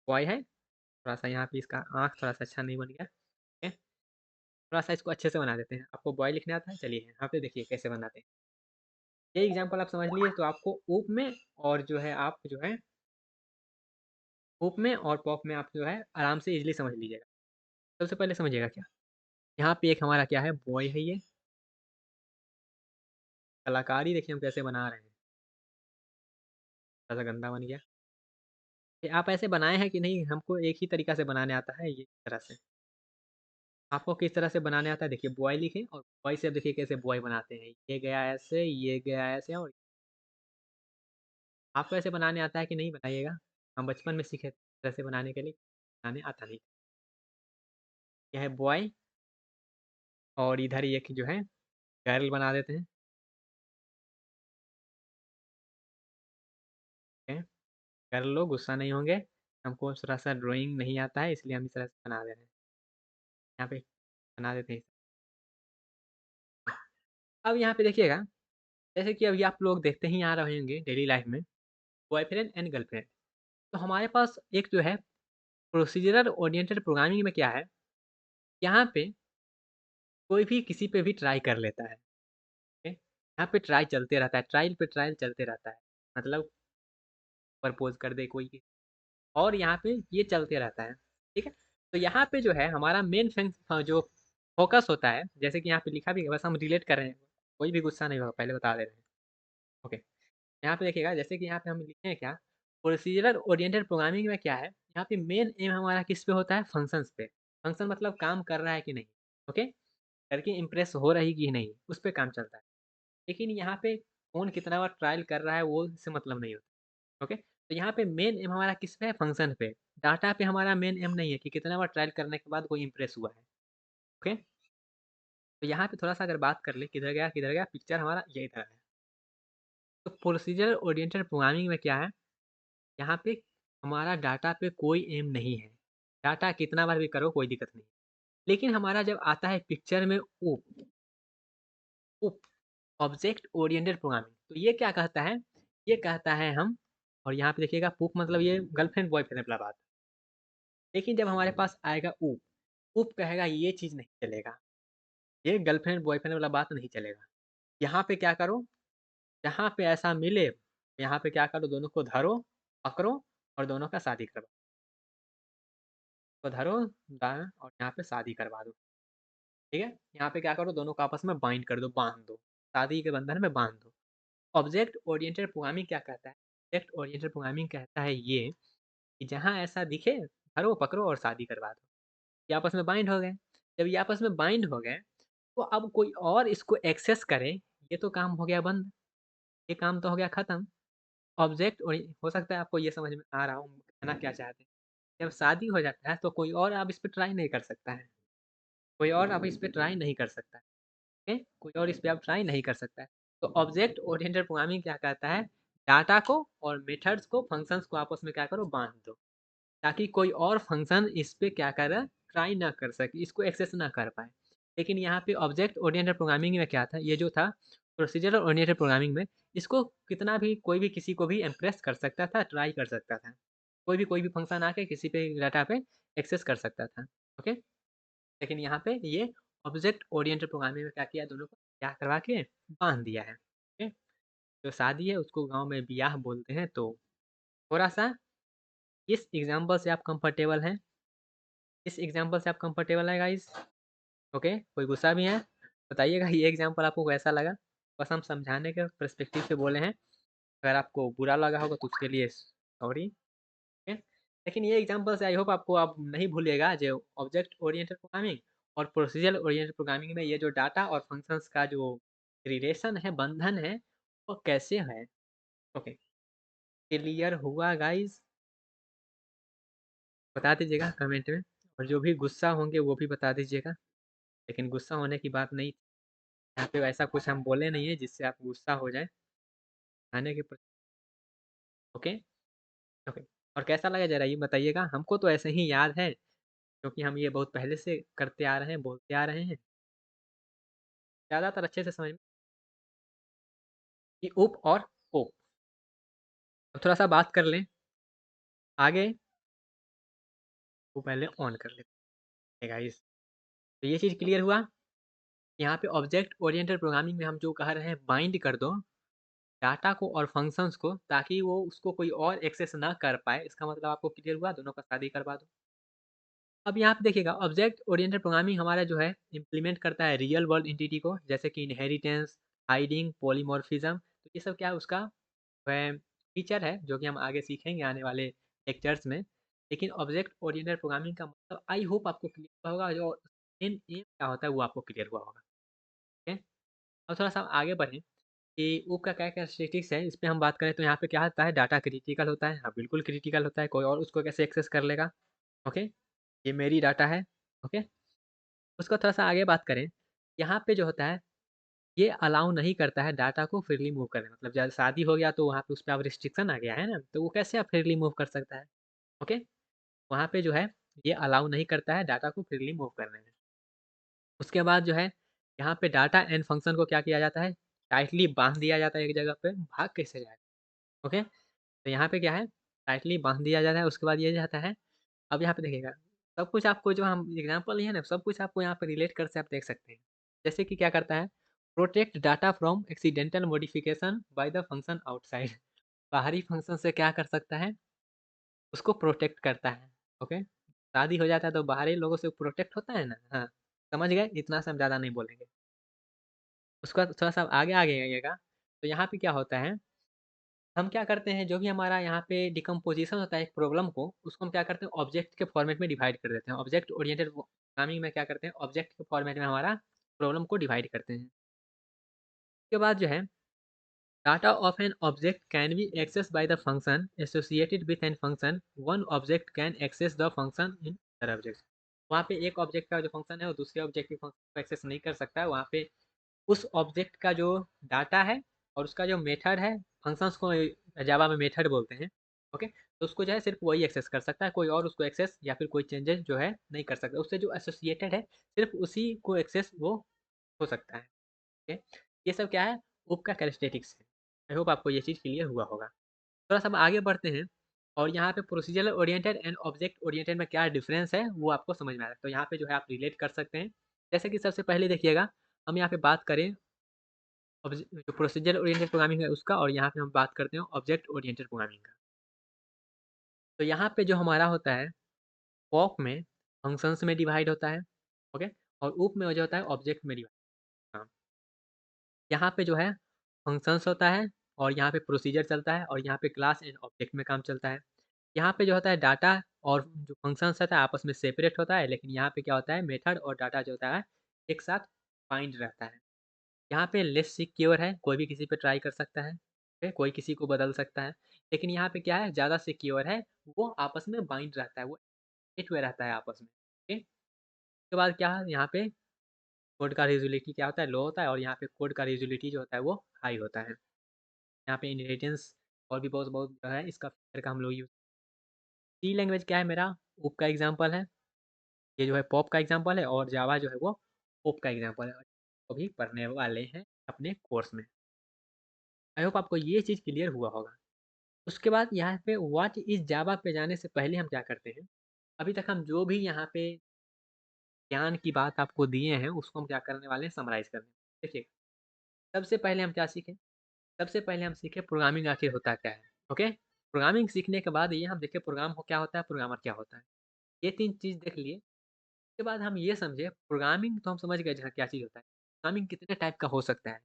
बॉय है। थोड़ा-सा यहाँ पे इसका आँख थोड़ा-सा अच्छा नहीं बन गया, ठीक है? थोड़ा-सा इसको अच्छे से बना देते हैं। आपको बॉय लिखने आता है? चलिए यहाँ पे देखिए कैसे बनाते हैं। ये एग्ज़ाम्पल आप समझ लिए, तो आपको ऊप में और जो है आप जो है ऊप में और पॉप में आप जो है आराम से ईज़िली समझ लीजिएगा। सबसे पहले समझिएगा क्या? यहाँ पे एक हमारा क्या है, बॉय है ये। कलाकारी देखिए हम कैसे बना रहे हैं, थोड़ा-सा गंदा बन गया। कि आप ऐसे बनाए हैं कि नहीं? हमको एक ही तरीका से बनाने आता है ये इस तरह से। आपको किस तरह से बनाने आता है देखिए बॉय लिखें और बॉय से अब देखिए कैसे बॉय बनाते हैं। ये गया ऐसे, ये गया ऐसे और आपको ऐसे बनाने आता है कि नहीं बताइएगा? हम बचपन में सीखे थे इस तरह से बनाने के लिए, बनाने आता नहीं। यह है बॉय और इधर ये कि जो है गर्ल बना देते हैं। ठीक है? गर्ल लोग गुस्सा नहीं होंगे। हमको थोड़ा-सा ड्राइंग नहीं आता है इसलिए हम इस तरह से बना दे रहे हैं। यहाँ पे बना देते हैं। अब यहाँ पे देखिएगा, जैसे कि अभी आप लोग देखते ही आ रहे होंगे डेली लाइफ में, बॉयफ्रेंड एंड गर्लफ्रेंड। तो हमारे पास एक जो है प्रोसीजरल ओरिएंटेड प्रोग्रामिंग में क्या है, यहाँ पे कोई भी किसी पे भी ट्राई कर लेता है। ओके? यहाँ पे ट्राई चलते रहता है, ट्रायल पे ट्रायल चलते रहता है। मतलब प्रपोज़ कर दे कोई और यहाँ पे ये चलते रहता है। ठीक है? तो यहाँ पे जो है हमारा मेन जो फ़ोकस होता है, जैसे कि यहाँ पे लिखा भी है, बस हम रिलेट कर रहे हैं। कोई भी गुस्सा नहीं होगा, पहले बता दे रहे हैं। ओके। यहाँ पे देखिएगा जैसे कि यहाँ पे हम लिखे हैं क्या, प्रोसीजरल ओरिएंटेड प्रोग्रामिंग में क्या है, यहाँ पे मेन एम हमारा किस पे होता है, फंक्शंस पे। फंक्शन मतलब काम कर रहा है कि नहीं, ओके, लड़की इम्प्रेस हो रही कि नहीं, उस पे काम चलता है। लेकिन यहाँ पे कौन कितना बार ट्रायल कर रहा है वो इससे मतलब नहीं होता। ओके, तो यहाँ पे मेन एम हमारा किस पे है, फंक्शन पे। डाटा पे हमारा मेन एम नहीं है कि कितना बार ट्रायल करने के बाद कोई इम्प्रेस हुआ है। ओके, तो यहाँ पे थोड़ा सा अगर बात कर ले, किधर गया पिक्चर हमारा, ये इधर है। तो प्रोसीजर ओरिएंटेड प्रोग्रामिंग में क्या है, यहाँ पे हमारा डाटा पे कोई एम नहीं है। डाटा कितना बार भी करो कोई दिक्कत नहीं। लेकिन हमारा जब आता है पिक्चर में ओप, ओप ऑब्जेक्ट ओरिएंटेड प्रोग्रामिंग, तो ये क्या कहता है, ये कहता है हम, और यहाँ पे देखिएगा पुप मतलब ये गर्लफ्रेंड बॉयफ्रेंड वाला बात। लेकिन जब हमारे पास आएगा ऊप, ऊप कहेगा ये चीज़ नहीं चलेगा, ये गर्लफ्रेंड बॉयफ्रेंड वाला बात नहीं चलेगा। यहाँ पे क्या करो, जहाँ पे ऐसा मिले, यहाँ पे क्या करो, दोनों को धरो, पकड़ो और दोनों का शादी करो। तो धरो दाएँ और यहाँ पे शादी करवा दो। ठीक है? यहाँ पे क्या करो, दोनों को आपस में बाइंड कर दो, बाँध दो। शादी के बंधन में बाँध दो। ऑब्जेक्ट ओरिएंटेड प्रोग्रामिंग क्या कहता है? ऑब्जेक्ट ओरिएंटेड प्रोग्रामिंग कहता है ये कि जहाँ ऐसा दिखे, धरो, पकड़ो और शादी करवा दो। ये आपस में बाइंड हो गए। जब ये आपस में बाइंड हो गए, तो अब कोई और इसको एक्सेस करे, ये तो काम हो गया बंद। ये काम तो हो गया खत्म। ऑब्जेक्ट ओरि हो सकता है आपको ये समझ में आ रहा हो, कहना क्या चाहते हैं। जब शादी हो जाता है, तो कोई और अब इस पे ट्राई नहीं कर सकता है। कोई और अब इस पे ट्राई नहीं कर सकता है। ओके? कोई और इस पे अब ट्राई नहीं कर सकता है। तो ऑब्जेक्ट ओरिएंटेड प्रोग्रामिंग क्या कहता है, डाटा को और मेथड्स को, फंक्शंस को आपस में क्या करो, बाँध दो। ताकि कोई और फंक्शन इस पे क्या करे, ट्राई ना कर सके, इसको एक्सेस ना कर पाए। लेकिन यहाँ पे ऑब्जेक्ट ओरिएंटेड प्रोग्रामिंग में क्या था, ये जो था प्रोसीजरल ओरिएंटेड प्रोग्रामिंग में, इसको कितना भी कोई भी किसी को भी इम्प्रेस कर सकता था, ट्राई कर सकता था। कोई भी फंक्शन आके किसी पे डाटा पे एक्सेस कर सकता था। ओके, लेकिन यहाँ पे ये ऑब्जेक्ट ओरिएंटेड प्रोग्रामिंग में क्या किया, दोनों को क्या करवा के बांध दिया है। ओके, जो शादी है उसको गांव में बियाह बोलते हैं। तो थोड़ा सा इस एग्जाम्पल से आप कंफर्टेबल हैं, इस एग्जाम्पल से आप कंफर्टेबल हैं गाइस? ओके, कोई गुस्सा भी है, बताइएगा ये एग्जाम्पल आपको कैसा लगा। बस हम समझाने के पर्सपेक्टिव से बोले हैं। अगर आपको बुरा लगा होगा तो उसके लिए सॉरी। ओके, लेकिन ये एग्जाम्पल से आई होप आपको आप नहीं भूलिएगा जो ऑब्जेक्ट ओरिएंटेड प्रोग्रामिंग और प्रोसीजरल ओरिएंटेड प्रोग्रामिंग में ये जो डाटा और फंक्शंस का जो रिलेशन है, बंधन है, वो कैसे है। ओके, क्लियर हुआ गाइस? बता दीजिएगा कमेंट में। और जो भी गुस्सा होंगे वो भी बता दीजिएगा। लेकिन गुस्सा होने की बात नहीं, यहाँ पे वैसा कुछ हम बोले नहीं है जिससे आप गुस्सा हो जाए खाने के प्रति। ओके, ओके, और कैसा लगा ज़रा ये बताइएगा। हमको तो ऐसे ही याद है क्योंकि हम ये बहुत पहले से करते आ रहे हैं, बोलते आ रहे हैं। ज़्यादातर अच्छे से समझ में कि उप और ओप। अब थोड़ा सा बात कर लें आगे, वो पहले ऑन कर लेते हैं गाइस। तो ये चीज़ क्लियर हुआ। यहाँ पे ऑब्जेक्ट ओरिएंटेड प्रोग्रामिंग में हम जो कह रहे हैं, बाइंड कर दो डाटा को और फंक्शंस को, ताकि वो उसको कोई और एक्सेस ना कर पाए। इसका मतलब आपको क्लियर हुआ, दोनों का शादी करवा दो। अब यहाँ पे देखिएगा ऑब्जेक्ट ओरिएंटेड प्रोग्रामिंग हमारा जो है इम्प्लीमेंट करता है रियल वर्ल्ड एंटिटी को, जैसे कि इनहेरिटेंस, हाइडिंग, पॉलीमॉर्फिज्म। तो ये सब क्या है, उसका वह फीचर है जो कि हम आगे सीखेंगे आने वाले लेक्चर्स में। लेकिन ऑब्जेक्ट ओरिएंटेड प्रोग्रामिंग का मतलब आई होप आपको क्लियर हुआ होगा, जो एम एम क्या होता है वो आपको क्लियर हुआ होगा। ठीक है। अब थोड़ा सा आगे बढ़ें कि ऊप का क्या कैरेक्टरिस्टिक्स है, इस पे हम बात करें तो यहाँ पे क्या होता है, डाटा क्रिटिकल होता है। हाँ, बिल्कुल क्रिटिकल होता है, कोई और उसको कैसे एक्सेस कर लेगा। ओके, ये मेरी डाटा है। ओके, उसको थोड़ा सा आगे बात करें, यहाँ पे जो होता है ये अलाउ नहीं करता है डाटा को फ्रीली मूव करने, मतलब जब शादी हो गया तो वहाँ पे उस पर अब रिस्ट्रिक्शन आ गया है ना, तो वो कैसे आप फ्रीली मूव कर सकता है। ओके, वहाँ पे जो है ये अलाउ नहीं करता है डाटा को फ्रीली मूव करने में। उसके बाद जो है यहाँ पे डाटा एंड फंक्शन को क्या किया जाता है, टाइटली बांध दिया जाता है एक जगह पे, भाग कैसे जाएगा। ओके, तो यहाँ पे क्या है, टाइटली बांध दिया जाता है। उसके बाद ये जाता है, अब यहाँ पे देखिएगा, सब कुछ आपको जो हम एग्जांपल लिए हैं ना, सब कुछ आपको यहाँ पे रिलेट कर से आप देख सकते हैं। जैसे कि क्या करता है, protect data from accidental modification bye the function outside. बाहरी फंक्शन से क्या कर सकता है, उसको प्रोटेक्ट करता है। ओके, शादी हो जाता है तो बाहरी लोगों से प्रोटेक्ट होता है ना। हाँ, समझ गए, इतना से हम ज़्यादा नहीं बोलेंगे। उसका थोड़ा सा आगे आगे आइएगा, तो यहाँ पे क्या होता है, हम क्या करते हैं, जो भी हमारा यहाँ पे डिकम्पोजिशन होता है एक प्रॉब्लम को, उसको हम क्या करते हैं, ऑब्जेक्ट के फॉर्मेट में डिवाइड कर देते हैं। ऑब्जेक्ट ओरिएंटेड प्रोग्रामिंग में क्या करते हैं, ऑब्जेक्ट के फॉर्मेट में हमारा प्रॉब्लम को डिवाइड करते हैं। उसके बाद जो है, data of an object can be access by the function associated with an function, one object can access the function in other object. वहाँ पे एक ऑब्जेक्ट का जो फंक्शन है वो दूसरे ऑब्जेक्ट के फंक्शन को एक्सेस नहीं कर सकता है। वहाँ पे उस ऑब्जेक्ट का जो डाटा है और उसका जो मेथड है, फंक्शंस को जावा में मेथड बोलते हैं। ओके, तो उसको जो है सिर्फ वही एक्सेस कर सकता है, कोई और उसको एक्सेस या फिर कोई चेंजेस जो है नहीं कर सकता। उससे जो एसोसिएटेड है सिर्फ उसी को एक्सेस वो हो सकता है। ओके, ये सब क्या है, उप का कैरेक्टरिस्टिक्स है। आई होप आपको ये चीज़ क्लियर हुआ होगा। थोड़ा सा हम आगे बढ़ते हैं, और यहाँ पे procedural oriented and object oriented में क्या डिफरेंस है वो आपको समझ में आ रहा है। तो यहाँ पे जो है आप रिलेट कर सकते हैं। जैसे कि सबसे पहले देखिएगा, हम यहाँ पे बात करें जो प्रोसीजर ओरिएंटेड प्रोग्रामिंग है उसका, और यहाँ पे हम बात करते हैं ऑब्जेक्ट ओरिएंटेड प्रोग्रामिंग का। तो यहाँ पे जो हमारा होता है, पॉप में फंक्शंस में डिवाइड होता है। ओके, और ऊप में जो होता है ऑब्जेक्ट में डिवाइड। हाँ, यहाँ पे जो है फंक्शंस होता है, और यहाँ पे प्रोसीजर चलता है, और यहाँ पे क्लास एंड ऑब्जेक्ट में काम चलता है। यहाँ पे जो होता है डाटा और जो फंक्शंस होता है आपस में सेपरेट होता है, लेकिन यहाँ पे क्या होता है, मेथड और डाटा जो होता है एक साथ बाइंड रहता है। यहाँ पे लेस सिक्योर है, कोई भी किसी पे ट्राई कर सकता है। ठीक, कोई किसी को बदल सकता है। लेकिन यहाँ पे क्या है, ज़्यादा सिक्योर है, वो आपस में बाइंड रहता है, वो एक हुए रहता है आपस में। ठीक, उसके बाद क्या है, यहाँ पे कोड का रेजोल्यूटी क्या होता है, लो होता है, और यहाँ पे कोड का रेजोल्यूटी जो होता है वो हाई होता है। यहाँ पे इनहेरिटेंस और भी बहुत बहुत जो है इसका फीचर का हम लोग यूज। सी लैंग्वेज क्या है, मेरा उप का एग्जाम्पल है। ये जो है पॉप का एग्जाम्पल है, और जावा जो है वो ओप का एग्जाम्पल है। तो भी पढ़ने वाले हैं अपने कोर्स में। आई होप आपको ये चीज़ क्लियर हुआ होगा। उसके बाद यहाँ पे व्हाट इज जावा पे जाने से पहले हम क्या करते हैं, अभी तक हम जो भी यहाँ पे ज्ञान की बात आपको दिए हैं उसको हम क्या करने वाले हैं, समराइज करने। देखिए, सबसे पहले हम क्या सीखें, सबसे पहले हम सीखें प्रोग्रामिंग आखिर होता क्या है। ओके, प्रोग्रामिंग सीखने के बाद ये हम देखें प्रोग्राम हो क्या होता है, प्रोग्रामर क्या होता है। ये तीन चीज़ देख लिए। उसके बाद हम ये समझे, प्रोग्रामिंग तो हम समझ गए जहाँ क्या चीज़ होता है, प्रोग्रामिंग कितने टाइप का हो सकता है।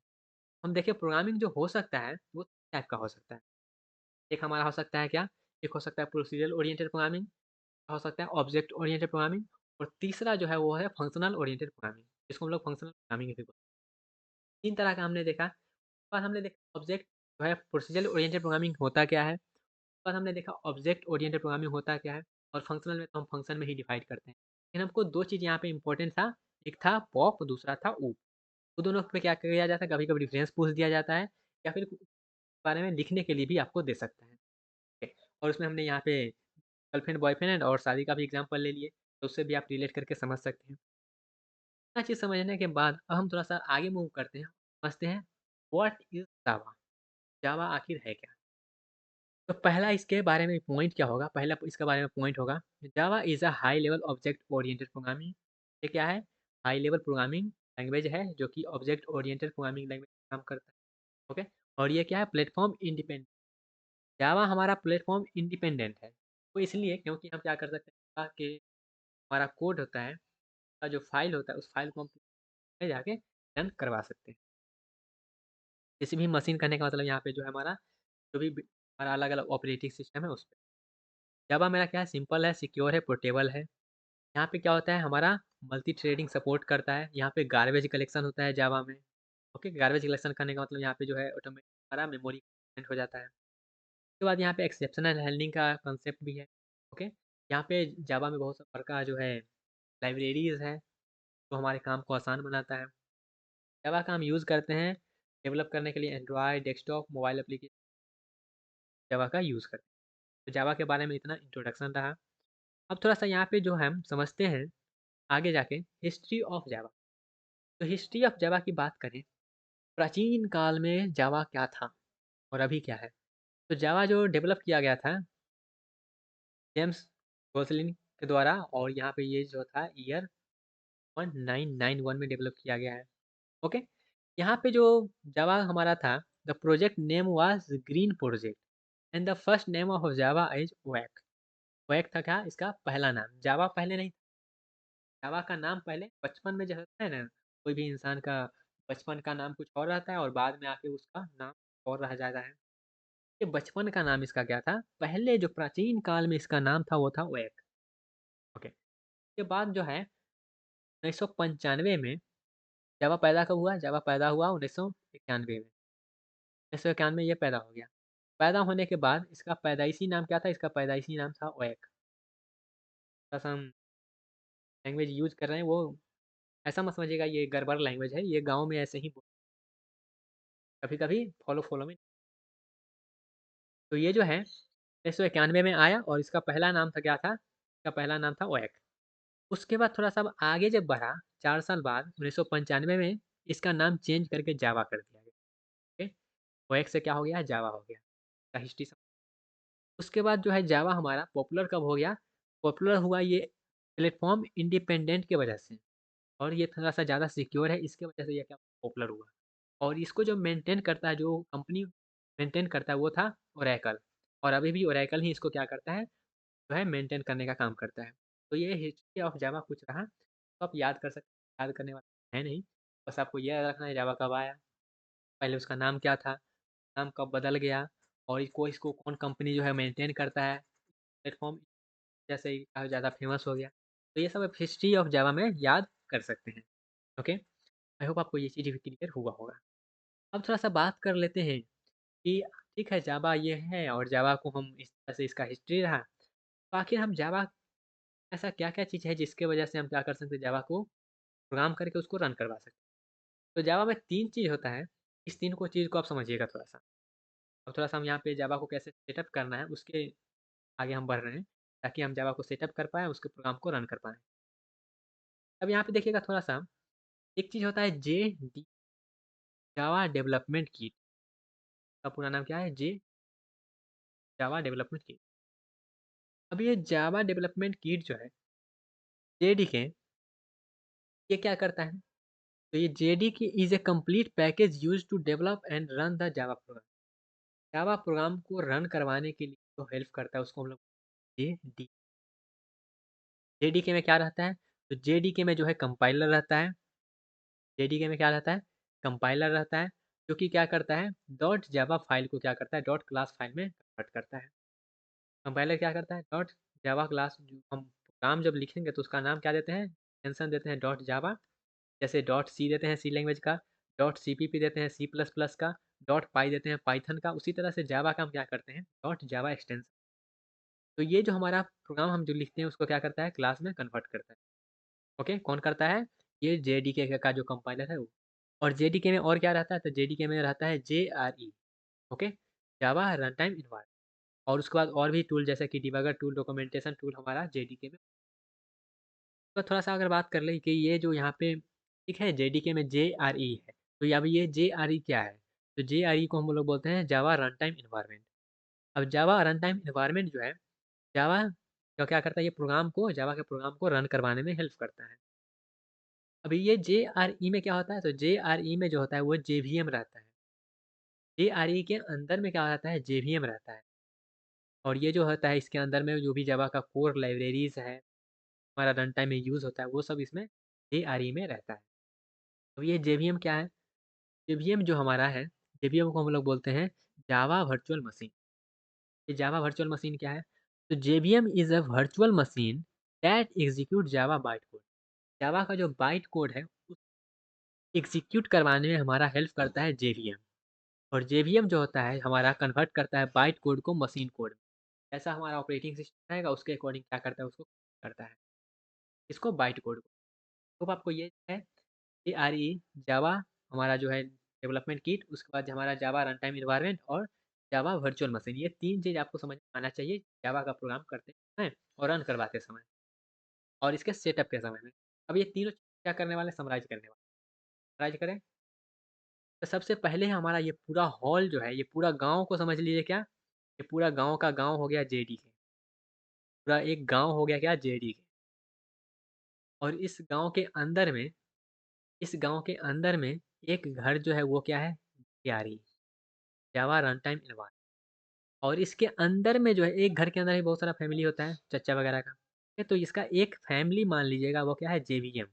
हम देखें प्रोग्रामिंग जो हो सकता है वो टाइप का हो सकता है। एक हमारा हो सकता है क्या, एक हो सकता है प्रोसीजरल ओरिएंटेड प्रोग्रामिंग, हो सकता है ऑब्जेक्ट ओरिएंटेड प्रोग्रामिंग, और तीसरा जो है वो है फंक्शनल ओरिएंटेड प्रोग्रामिंग, जिसको हम लोग फंक्शनल प्रोग्रामिंग भी बोलते हैं। तीन तरह का हमने देखा। बाद हमने देखा ऑब्जेक्ट जो है प्रोसीजरल ओरिएंटेड प्रोग्रामिंग होता क्या है। बाद हमने देखा ऑब्जेक्ट ओरिएंटेड प्रोग्रामिंग होता क्या है, और फंक्शनल में तो हम फंक्शन में ही डिवाइड करते हैं। लेकिन हमको दो चीज़ यहाँ पे इंपॉर्टेंट था, एक था पॉप, दूसरा था ऊप। वो दोनों पे क्या किया जाता है, कभी कभी डिफरेंस पूछ दिया जाता है, या फिर बारे में लिखने के लिए भी आपको दे सकता है। ठीक है? और उसमें हमने यहाँ पे गर्लफ्रेंड बॉयफ्रेंड और शादी का भी एग्जाम्पल ले लिए, तो उससे भी आप रिलेट करके समझ सकते हैं। इतना चीज़ समझने के बाद अब हम थोड़ा सा आगे मूव करते हैं, समझते हैं व्हाट इज जावा, जावा आखिर है क्या। तो पहला इसके बारे में पॉइंट क्या होगा, पहला इसके बारे में पॉइंट होगा, जावा is a high level object oriented programming. ये क्या है, हाई लेवल प्रोग्रामिंग लैंग्वेज है जो कि ऑब्जेक्ट ओरिएंटेड प्रोग्रामिंग लैंग्वेज काम करता है। ओके, और ये क्या है, प्लेटफॉर्म इंडिपेंडेंट। जावा हमारा प्लेटफॉर्म इंडिपेंडेंट है, वो इसलिए क्योंकि हम क्या कर सकते हैं कि हमारा कोड होता है, का जो फाइल होता है उस फाइल को हम में जाके रन करवा सकते हैं। किसी भी मशीन करने का मतलब यहाँ पे जो है हमारा, जो भी हमारा अलग अलग ऑपरेटिंग सिस्टम है उस पर। जावा मेरा क्या है, सिंपल है, सिक्योर है, पोर्टेबल है। यहाँ पे क्या होता है, हमारा मल्टी थ्रेडिंग सपोर्ट करता है। यहाँ पे गार्बेज कलेक्शन होता है जावा में। ओके, गार्बेज कलेक्शन करने का मतलब यहाँ पे जो है ऑटोमेटिक हमारा मेमोरी हो जाता है। उसके बाद यहाँ पे एक्सेप्शनल हैंडलिंग का कंसेप्ट भी है। ओके, यहाँ पे जावा में बहुत सा प्रकार जो है लाइब्रेरीज है, तो हमारे काम को आसान बनाता है। जावा का हम यूज़ करते हैं डेवलप करने के लिए एंड्रॉयड, डेस्कटॉप, मोबाइल एप्लीकेशन जावा का यूज़ करते हैं। तो जावा के बारे में इतना इंट्रोडक्शन रहा। अब थोड़ा सा यहाँ पे जो हम समझते हैं आगे जाके हिस्ट्री ऑफ जावा। तो हिस्ट्री ऑफ जावा की बात करें, प्राचीन काल में जावा क्या था और अभी क्या है। तो जावा जो डेवलप किया गया था जेम्स गोसलिन के द्वारा, और यहाँ पे ये जो था ईयर 1991 में डेवलप किया गया है। ओके, यहाँ पे जो जावा हमारा था, the project name was Green Project and the first name of Java is Oak. Oak था क्या, इसका पहला नाम। जावा पहले नहीं, जावा का नाम पहले बचपन में जो होता है ना, कोई भी इंसान का बचपन का नाम कुछ और रहता है और बाद में आके उसका नाम और रह जाता है। ये बचपन का नाम इसका क्या था, पहले जो प्राचीन काल में इसका नाम था वो था वैक। ओके, के बाद जो है 1995 में जावा पैदा कब हुआ, जावा पैदा हुआ 1991 में। 1991 में ये पैदा हो गया। पैदा होने के बाद इसका पैदाइशी नाम क्या था, इसका पैदाइशी नाम था ओएक। बस हम लैंग्वेज यूज कर रहे हैं वो ऐसा मत समझिएगा ये गड़बड़ लैंग्वेज है, ये गांव में ऐसे ही कभी कभी फॉलो फॉलो में। तो ये जो है 1991 में आया और इसका पहला नाम था क्या था, इसका पहला नाम था ओएक। उसके बाद थोड़ा सा अब आगे जब बढ़ा, 4 साल बाद 1995 में इसका नाम चेंज करके जावा कर दिया गया। ओके, ओएक से क्या हो गया, जावा हो गया। का हिस्ट्री। उसके बाद जो है जावा हमारा पॉपुलर कब हो गया, पॉपुलर हुआ ये प्लेटफॉर्म इंडिपेंडेंट की वजह से, और ये थोड़ा सा ज़्यादा सिक्योर है, इसके वजह से ये क्या पॉपुलर हुआ। और इसको जो मेंटेन करता है, जो कंपनी मेंटेन करता है वो था ओरेकल, और अभी भी ओरेकल ही इसको क्या करता है, जो है मेंटेन करने का काम करता है। तो ये हिस्ट्री ऑफ जावा कुछ रहा, तो आप याद कर सकते, याद करने वाला है नहीं, बस आपको यह याद रखना है जावा कब आया, पहले उसका नाम क्या था, नाम कब बदल गया, और इसको कौन कंपनी जो है मेंटेन करता है, प्लेटफॉर्म जैसे ही काफ़ी ज़्यादा फेमस हो गया। तो ये सब आप हिस्ट्री ऑफ जावा में याद कर सकते हैं। ओके, आई होप आपको ये चीज़ भी क्लियर हुआ होगा। अब थोड़ा सा बात कर लेते हैं कि ठीक है जावा ये है और जावा को हम इस तरह से इसका हिस्ट्री रहा, तो आखिर हम जावा ऐसा क्या क्या चीज़ है जिसके वजह से हम क्या कर सकते हैं, जावा को प्रोग्राम करके उसको रन करवा सकते हैं। तो जावा में 3 चीज़ होता है, इस तीन को चीज़ को आप समझिएगा थोड़ा सा। और थोड़ा सा हम यहाँ पे जावा को कैसे सेटअप करना है उसके आगे हम बढ़ रहे हैं, ताकि हम जावा को सेटअप कर पाएँ, उसके प्रोग्राम को रन कर पाएँ। अब यहाँ पे देखिएगा थोड़ा सा, एक चीज़ होता है जे डी, जावा डेवलपमेंट किट। का पूरा नाम क्या है, जे जावा डेवलपमेंट किट। अब ये जावा डेवलपमेंट किट जो है जेडीके, ये क्या करता है, तो ये JDK is a complete package use to develop and run the Java program. Java program को रन करवाने के लिए जो हेल्प करता है उसको हम लोग जेडी, जेडीके में क्या रहता है, तो जेडीके में जो है कंपाइलर रहता है। जेडीके में क्या रहता है, कंपाइलर रहता है, जो कि क्या करता है, डॉट जावा फाइल को क्या करता है, डॉट क्लास फाइल में कन्वर्ट करता है। कंपाइलर क्या करता है, डॉट जावा क्लास, हम प्रोग्राम जब लिखेंगे तो उसका नाम क्या देते हैं, एक्सटेंशन देते हैं डॉट जावा। जैसे डॉट सी देते हैं सी लैंग्वेज का, डॉट सीपीपी देते हैं सी प्लस प्लस का, डॉट पाई देते हैं पाइथन का, उसी तरह से जावा का हम क्या करते हैं, डॉट जावा एक्सटेंशन। तो ये जो हमारा प्रोग्राम हम जो लिखते हैं उसको क्या करता है, क्लास में कन्वर्ट करता है। ओके, कौन करता है, ये जेडीके का जो कंपाइलर है वो। और जेडीके में और क्या रहता है, तो जेडीके में रहता है JRE। ओके, जावा रन टाइम इन्वायरमेंट। और उसके बाद और भी टूल जैसे कि डिबगर टूल, डॉक्यूमेंटेशन टूल हमारा जेडीके में। तो थोड़ा सा अगर बात कर ले कि ये जो यहाँ पे ठीक है जेडीके में JRE है, तो अब ये JRE क्या है, तो JRE को हम लोग बोलते हैं जावा रन टाइम इन्वायरमेंट। अब जावा रन टाइम इन्वायरमेंट जो है, जावा क्या करता है, ये प्रोग्राम को, जावा के प्रोग्राम को रन करवाने में हेल्प करता है। अभी ये JRE में क्या होता है, तो JRE में जो होता है वो JVM रहता है। JRE के अंदर में क्या रहता है, JVM रहता है। और ये जो होता है इसके अंदर में जो भी जावा का कोर लाइब्रेरीज है, हमारा रन टाइम में यूज़ होता है, वो सब इसमें JRE में रहता है। तो ये JVM क्या है, JVM जो हमारा है, JVM को हम लोग बोलते हैं जावा वर्चुअल मशीन। ये जावा वर्चुअल मशीन क्या है, तो JVM is a virtual machine that execute Java byte code. Java का जो बाइट कोड है, उस एग्ज़ीक्यूट करवाने में हमारा हेल्प करता है JVM। और JVM जो होता है हमारा कन्वर्ट करता है बाइट कोड को मशीन कोड में। ऐसा हमारा ऑपरेटिंग सिस्टम रहेगा, उसके अकॉर्डिंग क्या करता है, उसको करता है, इसको बाइट कोड को। तो आपको ये है ARE जावा हमारा जो है डेवलपमेंट किट, उसके बाद हमारा जावा रन टाइम एनवायरनमेंट और जावा वर्चुअल मशीन, ये 3 चीज़ आपको समझ में आना चाहिए जावा का प्रोग्राम करते समय और रन करवाते समय और इसके सेटअप के समय में। अब ये तीनों क्या करने वाले हैं, समराइज़ करने वाले हैं। समराइज़ करें, तो सबसे पहले हमारा ये पूरा हॉल जो है, ये पूरा गाँव को समझ लीजिए क्या, ये पूरा गाँव का गाँव हो गया JDK। पूरा एक गाँव हो गया क्या, JDK। और इस गाँव के अंदर में एक घर जो है वो क्या है, JRE, जावा रन टाइम एनवायरनमेंट। और इसके अंदर में जो है एक घर के अंदर ही बहुत सारा फैमिली होता है, चच्चा वगैरह का। ठीक है, तो इसका एक फैमिली मान लीजिएगा, वो क्या है, JVM।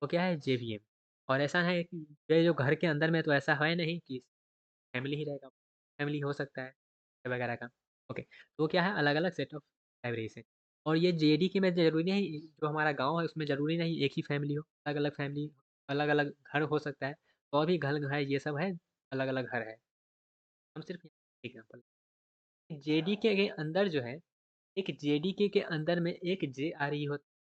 वो क्या है, JVM। और ऐसा है कि ये जो घर के अंदर में तो ऐसा है नहीं कि फैमिली ही रहेगा, फैमिली हो सकता है वगैरह का। ओके, तो वो क्या है, अलग अलग सेट ऑफ लाइब्रेरीज है। और ये JDK में ज़रूरी नहीं, जो हमारा गांव है उसमें ज़रूरी नहीं एक ही फैमिली हो, अलग अलग फैमिली, अलग अलग घर हो सकता है। तो और भी घर है, ये सब है, अलग अलग घर है। हम सिर्फ एग्जाम्पल, JDK के अंदर जो है, एक JDK के अंदर में एक JRE होता है।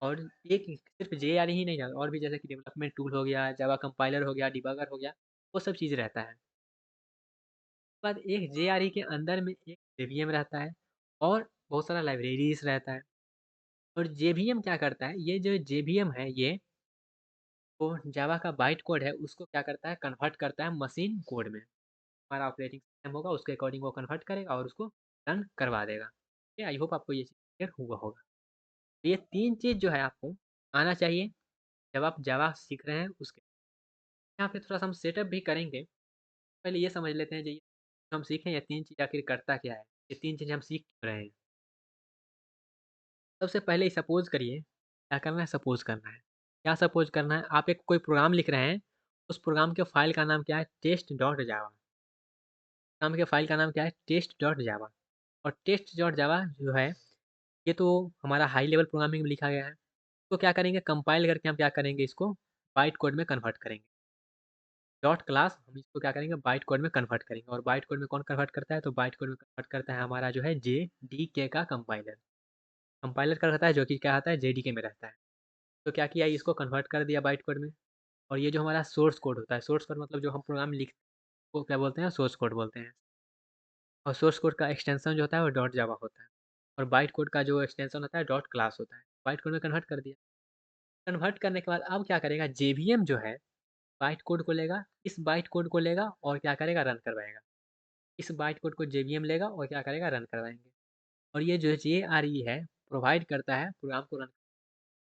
और एक सिर्फ JRE ही नहीं जाता, और भी जैसे कि डेवलपमेंट टूल हो गया, जावा कंपाइलर हो गया, डिबगर हो गया, वो सब चीज़ रहता है। बाद एक JRE के अंदर में एक JVM रहता है और बहुत सारा लाइब्रेरीज रहता है। और JVM क्या करता है, ये जो JVM है, ये वो जावा का बाइट कोड है, उसको क्या करता है, कन्वर्ट करता है मशीन कोड में। हमारा ऑपरेटिंग सिस्टम होगा, उसके अकॉर्डिंग वो कन्वर्ट करेगा और उसको रन करवा देगा। ठीक है, आई होप आपको ये चीज़ क्लियर हुआ होगा। तो ये 3 चीज़ जो है आपको आना चाहिए जब आप जावा सीख रहे हैं उसके। यहाँ पे थोड़ा-सा हम सेटअप भी करेंगे। पहले ये समझ लेते हैं, जो ये हम सीखे, ये 3 चीज़ आखिर करता क्या है? ये 3 चीज़ें हम सीख क्यों रहे हैं? सबसे पहले सपोज़ करिए, क्या करना है, सपोज़ करना है। क्या सपोज़ करना है? आप एक कोई प्रोग्राम लिख रहे हैं, उस प्रोग्राम के फ़ाइल का नाम क्या है? Test dot Java. प्रोग्राम के फ़ाइल का नाम क्या है? Test dot Java. और टेस्ट डॉट जावा जो है, ये तो हमारा हाई लेवल प्रोग्रामिंग में लिखा गया है। तो क्या करेंगे, कंपाइल करके हम क्या करेंगे, इसको बाइट कोड में कन्वर्ट करेंगे। डॉट क्लास हम इसको क्या करेंगे, बाइट कोड में कन्वर्ट करेंगे। और बाइट कोड में कौन कन्वर्ट करता है, तो बाइट कोड में कन्वर्ट करता है हमारा जो है JDK का कंपाइलर। कंपाइलर का रहता है, जो कि क्या आता है, JDK में रहता है। तो क्या किया, इसको कन्वर्ट कर दिया बाइट कोड में। और ये जो हमारा सोर्स कोड होता है, सोर्स कोड मतलब जो हम प्रोग्राम लिख, वो क्या बोलते हैं, सोर्स कोड बोलते हैं। और सोर्स कोड का एक्सटेंशन जो होता है वो डॉट जावा होता है। और बाइट कोड का जो एक्सटेंशन होता है डॉट क्लास होता है। बाइट कोड में कन्वर्ट कर दिया। कन्वर्ट करने के बाद अब क्या करेगा, JVM जो है बाइट कोड को लेगा, इस बाइट कोड को लेगा और क्या करेगा, रन करवाएगा। इस बाइट कोड को JVM लेगा और क्या करेगा, रन करवाएंगे। और ये जो JRE है, प्रोवाइड करता है प्रोग्राम को रन।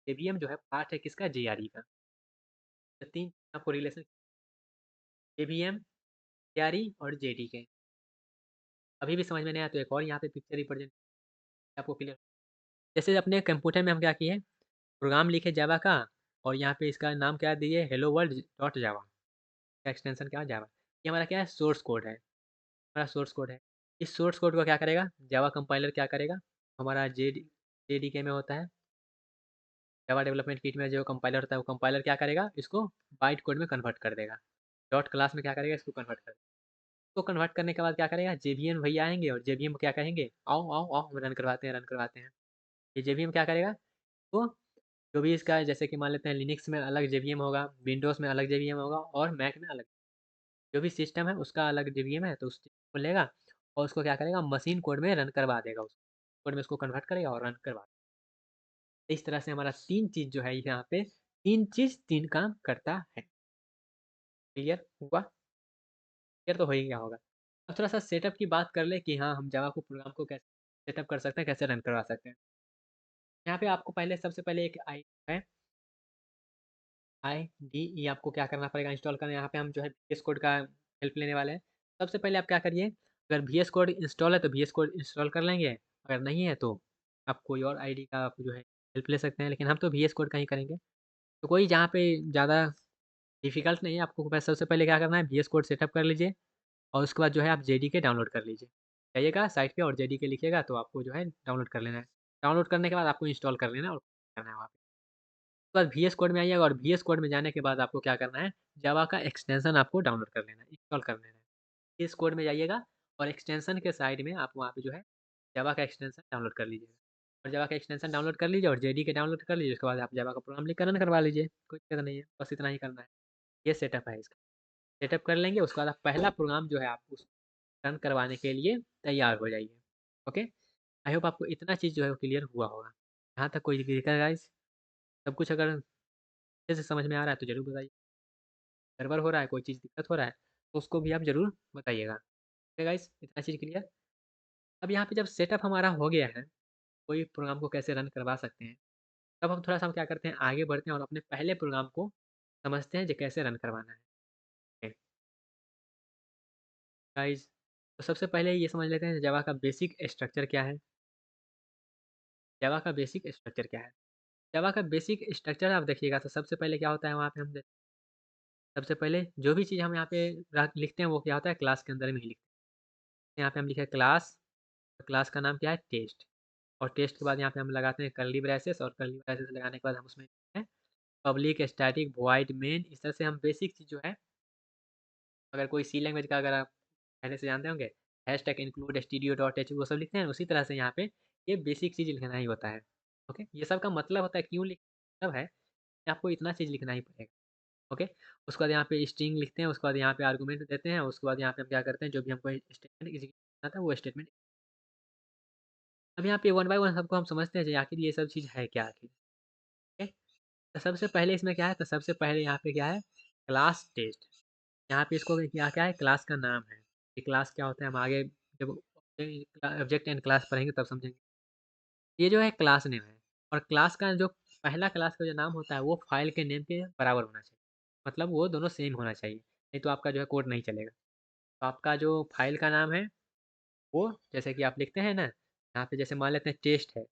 JVM जो है पार्ट है किसका, JRE का। तो 3 आपको रिलेशन, JVM, JRE और JDK। अभी भी समझ में नहीं आया तो एक और यहाँ पे पिक्चर रिप्रेजेंट आपको क्लियर। जैसे अपने कंप्यूटर में हम क्या किए, प्रोग्राम लिखे जावा का, और यहाँ पे इसका नाम क्या दिए, हेलो वर्ल्ड डॉट जावा। का एक्सटेंशन क्या है, जावा। ये हमारा क्या है, सोर्स कोड है, हमारा सोर्स कोड है। इस सोर्स कोड को क्या करेगा, जावा कंपाइलर क्या करेगा, हमारा JDK में होता है, जावा डेवलपमेंट किट में जो कंपाइलर होता है, वो कंपाइलर क्या करेगा, इसको बाइट कोड में कन्वर्ट कर देगा। डॉट क्लास में क्या करेगा, इसको कन्वर्ट कर देगा। इसको कन्वर्ट करने के बाद क्या करेगा, JVM भैया आएंगे और JVM को क्या कहेंगे, आओ आओ आओ हम रन करवाते हैं, रन करवाते हैं। ये JVM क्या करेगा, वो जो भी इसका, जैसे कि मान लेते हैं लिनक्स में अलग JVM होगा, विंडोज़ में अलग JVM होगा और मैक में अलग। जो भी सिस्टम है उसका अलग JVM है, तो उस चीज़ को लेगा और उसको क्या करेगा, मशीन कोड में रन करवा देगा। उस कोड में उसको कन्वर्ट करेगा और रन करवा देगा। इस तरह से हमारा 3 चीज़ जो है यहाँ पे, 3 चीज़ 3 काम करता है। क्लियर हुआ? क्लियर तो हो ही गया होगा। अब थोड़ा-सा सेटअप की बात कर लें कि हाँ, हम जावा को प्रोग्राम को कैसे सेटअप कर सकते हैं, कैसे रन करवा सकते हैं। यहाँ पे आपको पहले सबसे पहले एक आई है, IDE आपको क्या करना पड़ेगा, इंस्टॉल करना है। यहाँ पे हम जो है VS कोड का हेल्प लेने वाले हैं। सबसे पहले आप क्या करिए, अगर VS कोड इंस्टॉल है तो VS कोड इंस्टॉल कर लेंगे, अगर नहीं है तो आप कोई और आईडी का आप जो है हेल्प ले सकते हैं, लेकिन हम तो VS कोड का ही करेंगे। तो कोई जहाँ पे ज़्यादा डिफ़िकल्ट नहीं है, आपको बस सबसे पहले क्या करना है, VS कोड सेटअप कर लीजिए और उसके बाद जो है आप JDK डाउनलोड कर लीजिए। जाइएगा साइट पे और जेडीके लिखिएगा तो आपको जो है डाउनलोड कर लेना है। डाउनलोड करने के बाद आपको इंस्टॉल कर लेना है और करना है वहाँ पे। उसके बाद वीएस कोड में आइएगा और वीएस कोड में जाने के बाद आपको क्या करना है, जावा का एक्सटेंशन आपको डाउनलोड कर लेना है, इंस्टॉल कर लेना है। वीएस कोड में जाइएगा और एक्सटेंशन के साइड में आप वहाँ पे जो है जावा का एक्सटेंशन डाउनलोड कर लीजिएगा। और जावा का एक्सटेंशन डाउनलोड कर लीजिए और जेडीके डाउनलोड कर लीजिए। उसके बाद आप जावा का प्रोग्राम लिख कर रन करवा लीजिए, कोई दिक्कत नहीं है, बस इतना ही करना है। ये सेटअप है इसका। सेटअप कर लेंगे उसके बाद आप पहला प्रोग्राम जो है आप उस रन करवाने के लिए तैयार हो जाइए। ओके, आई होप आपको इतना चीज़ जो है वो क्लियर हुआ होगा। यहाँ तक कोई दिक्कत गाइस? सब कुछ अगर अच्छे से समझ में आ रहा है तो ज़रूर बताइए। गड़बड़ हो रहा है, कोई चीज़ दिक्कत हो रहा है तो उसको भी आप ज़रूर बताइएगा। ओके गाइस, इतना चीज़ क्लियर। अब यहाँ पे जब सेटअप हमारा हो गया है, कोई प्रोग्राम को कैसे रन करवा सकते हैं, तब हम थोड़ा-सा हम क्या करते हैं आगे बढ़ते हैं और अपने पहले प्रोग्राम को समझते हैं जो कैसे रन करवाना है। ओके, गाइस, तो सबसे पहले ये समझ लेते हैं जावा का बेसिक स्ट्रक्चर क्या है। जावा का बेसिक स्ट्रक्चर क्या है? जावा का बेसिक स्ट्रक्चर आप देखिएगा तो सबसे पहले क्या होता है वहाँ पे सबसे पहले जो भी चीज़ हम यहाँ पे लिखते हैं वो क्या होता है क्लास के अंदर में ही लिखते हैं। यहाँ पे हम लिखे क्लास, क्लास का नाम क्या है टेस्ट। और टेस्ट के बाद यहाँ पे हम लगाते हैं कर्ली ब्रेसेस और कर्ली ब्रेसेस लगाने के बाद हम उसमें पब्लिक स्टैटिक वॉइड मेन। इस तरह से हम बेसिक चीज़ जो है, अगर कोई सी लैंग्वेज का अगर आप पहले से जानते होंगे, hashtag include studio dot H वो सब लिखते हैं, उसी तरह से यहाँ पे ये बेसिक चीज़ लिखना ही होता है। ओके, ये सब का मतलब होता है क्यों लिख मतलब है कि आपको इतना चीज़ लिखना ही पड़ेगा। ओके, उसके बाद यहाँ पे स्ट्रिंग लिखते हैं, उसके बाद यहाँ पे आर्गुमेंट देते हैं, उसके बाद यहाँ पे हम क्या करते हैं जो भी हमको स्टेटमेंट एग्जीक्यूट करना था वो स्टेटमेंट। अब यहाँ पे वन बाय वन सबको हम समझते हैं कि आखिर ये सब चीज़ है क्या आखिर। ओके, तो सबसे पहले इसमें क्या है, तो सबसे पहले यहाँ पे क्या है क्लास टेस्ट। यहाँ पे इसको क्या क्या है क्लास का नाम है। ये क्लास क्या होता है हम आगे जब ऑब्जेक्ट एंड क्लास पढ़ेंगे तब समझेंगे। ये जो है क्लास नेम है और क्लास का जो पहला क्लास का जो नाम होता है वो फाइल के नेम के बराबर होना चाहिए। मतलब वो दोनों सेम होना चाहिए, नहीं तो आपका जो है कोड नहीं चलेगा। तो आपका जो फाइल का नाम है वो जैसे कि आप लिखते हैं ना, यहाँ पे जैसे मान लेते हैं टेस्ट है,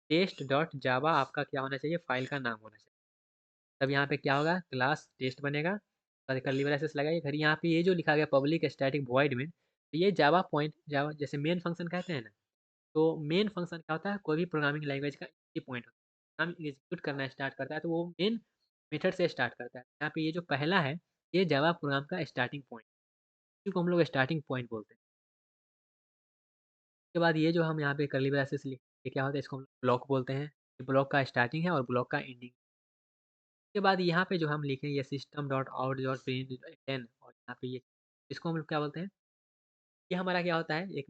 टेस्ट डॉट जावा आपका क्या होना चाहिए फाइल का नाम होना चाहिए। तब यहाँ पे क्या होगा क्लास टेस्ट बनेगा और कर्ली ब्रेसेस लगाइए। फिर यहाँ पे ये जो लिखा गया पब्लिक स्टैटिक वॉइड में, तो ये जावा पॉइंट जावा जैसे मेन फंक्शन कहते हैं ना, तो मेन फंक्शन क्या होता है कोई भी प्रोग्रामिंग लैंग्वेज का ये पॉइंट होता है। हम एग्जीक्यूट करना स्टार्ट करता है तो वो मेन मेथड से स्टार्ट करता है। यहाँ पे ये जो पहला है ये जावा प्रोग्राम का स्टार्टिंग पॉइंट, जिसको हम लोग स्टार्टिंग पॉइंट बोलते हैं। उसके बाद ये जो हम यहाँ पे कर्ली ब्रेसेस लिख ये क्या होता है इसको हम ब्लॉक बोलते हैं। ये ब्लॉक का स्टार्टिंग है और ब्लॉक का एंडिंग। उसके बाद यहाँ पे जो हम लिखे ये system dot out dot print ten और यहाँ पे ये इसको हम लोग क्या बोलते हैं, ये हमारा क्या होता है एक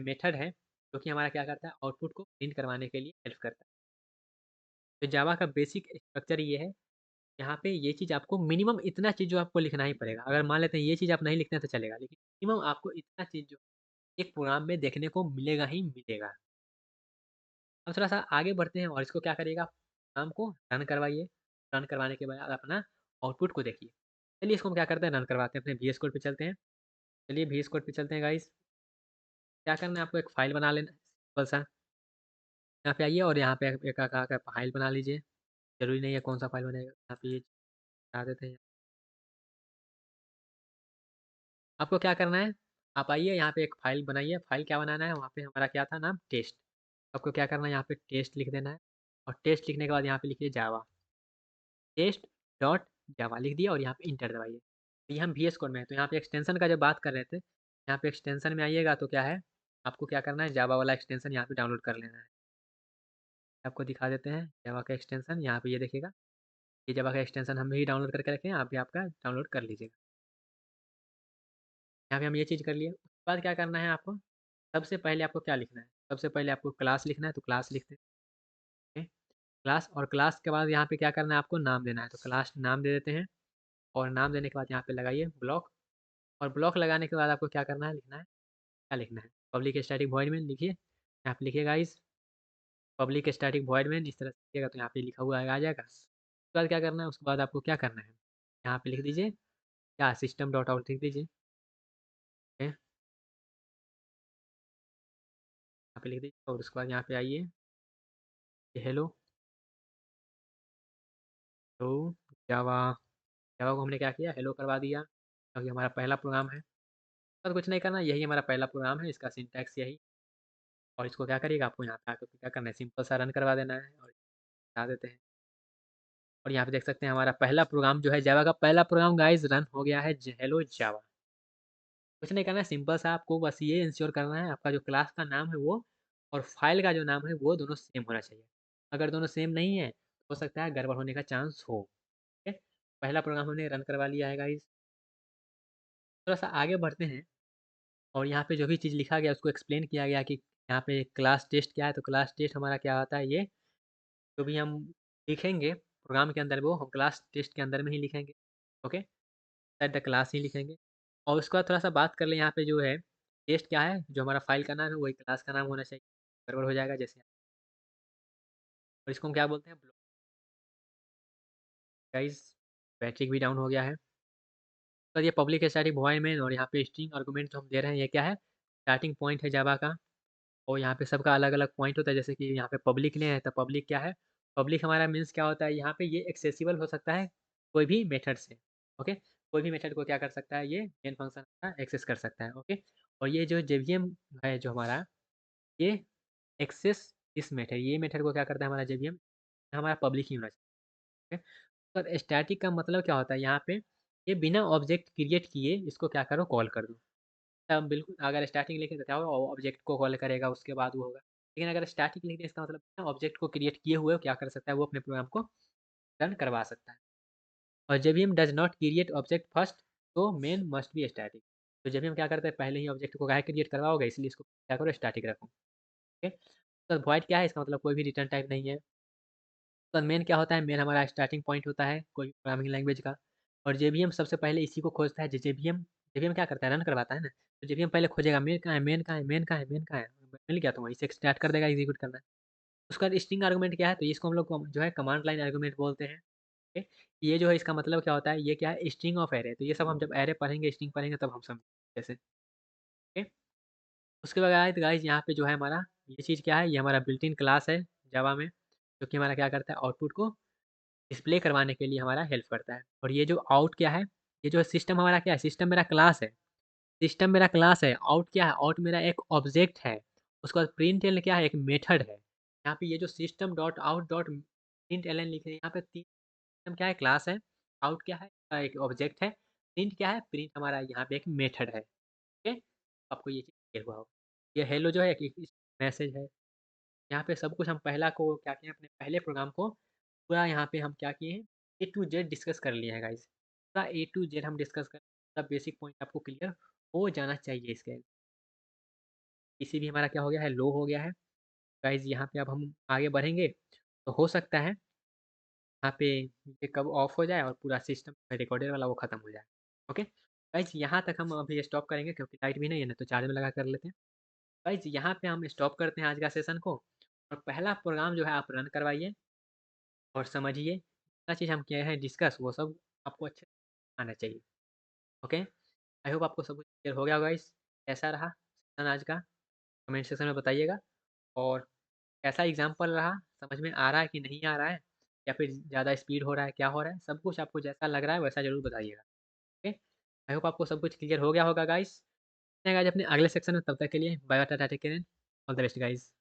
मेथड है जो कि हमारा क्या करता है आउटपुट को प्रिंट करवाने के लिए हेल्प करता है। तो जावा का बेसिक स्ट्रक्चर ये है। यहाँ पे ये चीज़ आपको मिनिमम इतना चीज़ जो आपको लिखना ही पड़ेगा। अगर मान लेते हैं ये चीज़ आप नहीं लिखते हैं तो चलेगा, लेकिन मिनिमम आपको इतना चीज़ जो एक प्रोग्राम में देखने को मिलेगा ही मिलेगा। अब थोड़ा-सा आगे बढ़ते हैं और इसको क्या करिएगा काम को रन करवाइए। रन करवाने के बाद अपना आउटपुट को देखिए। चलिए इसको हम क्या करते हैं रन करवाते हैं, अपने वीएस कोड पे चलते हैं। चलिए वीएस कोड पे चलते हैं गाइस। क्या करना है आपको एक फ़ाइल बना लेना है सिंपल सा। यहाँ पे आइए और यहाँ पे एक एक फ़ाइल बना लीजिए। ज़रूरी नहीं है कौन-सा फ़ाइल बनाइएगा। यहाँ पे ये बता देते हैं। आपको क्या करना है, आप आइए यहाँ पे एक फ़ाइल बनाइए। फ़ाइल क्या बनाना है, वहाँ पे हमारा क्या था नाम टेस्ट। आपको क्या करना है यहाँ पे टेस्ट लिख देना है और टेस्ट लिखने के बाद यहाँ पे लिखिए जावा। टेस्ट डॉट जावा लिख दिया और यहाँ पे इंटर दबाइए। ये हम वीएस कोड में हैं, तो यहाँ पे एक्सटेंशन का जब बात कर रहे थे, यहाँ पे एक्सटेंशन में आइएगा तो क्या है, आपको क्या करना है जावा वाला एक्सटेंशन यहाँ पे डाउनलोड कर लेना है। आपको दिखा देते हैं जावा का एक्सटेंशन, यहाँ पे ये देखिएगा, ये जावा का एक्सटेंशन हम भी डाउनलोड करके रखे हैं, आप भी आपका डाउनलोड कर लीजिएगा। यहाँ पे हम ये चीज़ कर लिए, उसके बाद क्या करना है आपको, सबसे पहले आपको क्या लिखना है, सबसे पहले आपको क्लास लिखना है, तो क्लास लिखते हैं। क्लास और क्लास के बाद यहाँ पे क्या करना है आपको नाम देना है, तो क्लास नाम दे देते हैं और नाम देने के बाद यहाँ पे लगाइए ब्लॉक। और ब्लॉक लगाने के बाद आपको क्या करना है लिखना है, क्या लिखना है पब्लिक स्टैटिक वॉइड में लिखिए। यहाँ पे लिखिए गाइस पब्लिक स्टैटिक वॉइड में इस तरह से लिखिएगा तो यहाँ पे लिखा हुआ आ जाएगा। उसके बाद क्या करना है, उसके बाद आपको क्या करना है, यहाँ पे लिख दीजिए क्या सिस्टम डॉट आउट लिख दीजिए। ओके, यहाँ पे लिख दीजिए और उसके बाद यहाँ पे आइए हेलो तो जावा। जावा को हमने क्या किया हेलो करवा दिया क्योंकि हमारा पहला प्रोग्राम है। बस कुछ नहीं करना, यही हमारा पहला प्रोग्राम है, इसका सिंटैक्स यही। और इसको क्या करिएगा, आपको यहाँ पे आके क्या करना है, सिंपल सा रन करवा देना है और बता देते हैं। और यहाँ पे देख सकते हैं हमारा पहला प्रोग्राम जो है जावा का पहला प्रोग्राम गाइस रन हो गया है, हेलो जावा। कुछ नहीं करना है, सिंपल सा आपको बस ये इंश्योर करना है आपका जो क्लास का नाम है वो और फाइल का जो नाम है वो दोनों सेम होना चाहिए। अगर दोनों सेम नहीं है तो हो सकता है गड़बड़ होने का चांस हो। ठीक है, पहला प्रोग्राम हमने रन करवा लिया है गाइस। थोड़ा सा आगे बढ़ते हैं और यहाँ पे जो भी चीज़ लिखा गया उसको एक्सप्लेन किया गया कि यहाँ पे क्लास टेस्ट क्या है। तो क्लास टेस्ट हमारा क्या होता है, ये जो भी हम लिखेंगे प्रोग्राम के अंदर वो हम क्लास टेस्ट के अंदर में ही लिखेंगे। ओके, एट द क्लास ही लिखेंगे। और उसके बाद थोड़ा सा बात कर लें, यहाँ पे जो है टेस्ट क्या है, जो हमारा फाइल का नाम है वही क्लास का नाम होना चाहिए, गड़बड़ हो जाएगा जैसे। और इसको हम क्या बोलते हैं, गाइस बैटरी भी डाउन हो गया है। तो ये पब्लिक स्टैटिक वॉइड मेन और यहाँ पे स्ट्रिंग आर्गुमेंट जो हम दे रहे हैं ये क्या है, स्टार्टिंग पॉइंट है जावा का। और यहाँ पे सबका अलग अलग पॉइंट होता है, जैसे कि यहाँ पे पब्लिक ले हैं तो पब्लिक क्या है, पब्लिक हमारा मीन्स क्या होता है, यहाँ पे ये एक्सेसिबल हो सकता है कोई भी मेथड से। ओके, कोई भी मेथड को क्या कर सकता है, ये मेन फंक्शन का एक्सेस कर सकता है। ओके, और ये जो जेवीएम है जो हमारा, ये एक्सेस इस मेथड, ये मेथड को क्या करता है हमारा जेवीएम, हमारा पब्लिक ही होना चाहिए। तो स्टैटिक का मतलब क्या होता है, यहाँ पे ये बिना ऑब्जेक्ट क्रिएट किए इसको क्या करो, कॉल कर दो। तब बिल्कुल अगर स्टैटिक लिखें तो क्या होगा, ऑब्जेक्ट को कॉल करेगा उसके बाद वो होगा। लेकिन अगर स्टैटिक लिख दें इसका मतलब बिना ऑब्जेक्ट को क्रिएट किए हुए क्या कर सकता है, वो अपने प्रोग्राम को रन करवा सकता है। और जब भी हम does not create object first तो मेन मस्ट बी स्टैटिक। तो जब भी हम क्या करते हैं पहले ही ऑब्जेक्ट को क्या क्रिएट करवाओगे, इसलिए इसको क्या करो, स्टैटिक रखो। ओके, तो वॉइड क्या है, इसका मतलब कोई भी रिटर्न टाइप नहीं है। तो मेन क्या होता है, मेन हमारा स्टार्टिंग पॉइंट होता है कोई प्रोग्रामिंग लैंग्वेज का। और जेवीएम सबसे पहले इसी को खोजता है। जेवीएम जेवीएम क्या करता है, रन करवाता है ना। तो जेवीएम पहले खोजेगा मेन कहाँ है, मेन कहाँ है, मेन कहाँ है, मेन कहाँ है, मिल गया तो वहीं से स्टार्ट कर देगा एग्जीक्यूट करना। उसका स्ट्रिंग आर्गुमेंट क्या है, तो इसको हम लोग जो है कमांड लाइन आर्गुमेंट बोलते हैं। ठीक है? ये जो है इसका मतलब क्या होता है, ये क्या है, स्ट्रिंग ऑफ एरे। तो ये सब हम जब एरे पढ़ेंगे, स्ट्रिंग पढ़ेंगे तब हम समझ जैसे। ठीक है? उसके बाद गाइस यहाँ पे जो है हमारा ये चीज़ क्या है, ये हमारा बिल्ट इन क्लास है जावा में, जो कि हमारा क्या करता है, आउटपुट को डिस्प्ले करवाने के लिए हमारा हेल्प करता है। और ये जो आउट क्या है, ये जो सिस्टम हमारा क्या है, सिस्टम मेरा क्लास है। सिस्टम मेरा क्लास है, आउट क्या है, आउट मेरा एक ऑब्जेक्ट है। उसके बाद प्रिंट एल क्या है, एक मेथड है। यहाँ पे ये जो system dot out dot print L N लिखे हैं, यहाँ पे तीन सिस्टम क्या है, क्लास है, आउट क्या है, एक ऑब्जेक्ट है, प्रिंट क्या है, प्रिंट हमारा यहाँ पे एक मेथड है। ओके, आपको ये चीज़ क्लियर हुआ होगा। ये हेलो जो है एक मैसेज है। यहाँ पे सब कुछ हम पहला को क्या किए, अपने पहले प्रोग्राम को पूरा यहाँ पे हम क्या किए हैं, ए टू जेड डिस्कस कर लिए हैं गाइस। पूरा ए टू जेड हम डिस्कस कर, पूरा बेसिक पॉइंट आपको क्लियर हो जाना चाहिए इसके। इसी भी हमारा क्या हो गया है, लो हो गया है गाइस। यहाँ पे अब हम आगे बढ़ेंगे तो हो सकता है यहाँ पे ये कब ऑफ हो जाए और पूरा सिस्टम रिकॉर्डेड वाला वो खत्म हो जाए। ओके गाइस, यहाँ तक हम अभी स्टॉप करेंगे क्योंकि लाइट भी नहीं है ना, तो चार्ज में लगा कर लेते हैं। गाइस यहाँ पे हम स्टॉप करते हैं आज का सेशन को। और पहला प्रोग्राम जो है आप रन करवाइए और समझिए जितना चीज़ हम किए हैं डिस्कस, वो सब आपको अच्छे से आना चाहिए। ओके, आई होप आपको सब कुछ क्लियर हो गया होगा। इस कैसा रहा सेशन आज का, कमेंट सेक्शन में बताइएगा। और कैसा एग्जाम्पल रहा, समझ में आ रहा है कि नहीं आ रहा है, या फिर ज़्यादा स्पीड हो रहा है, क्या हो रहा है, सब कुछ आपको जैसा लग रहा है वैसा ज़रूर बताइएगा। ओके, आई होप आपको सब कुछ क्लियर हो गया होगा गाइस। गाइस अपने अगले सेक्शन में, तब तक के लिए bye bye, tata take care, all the best guys.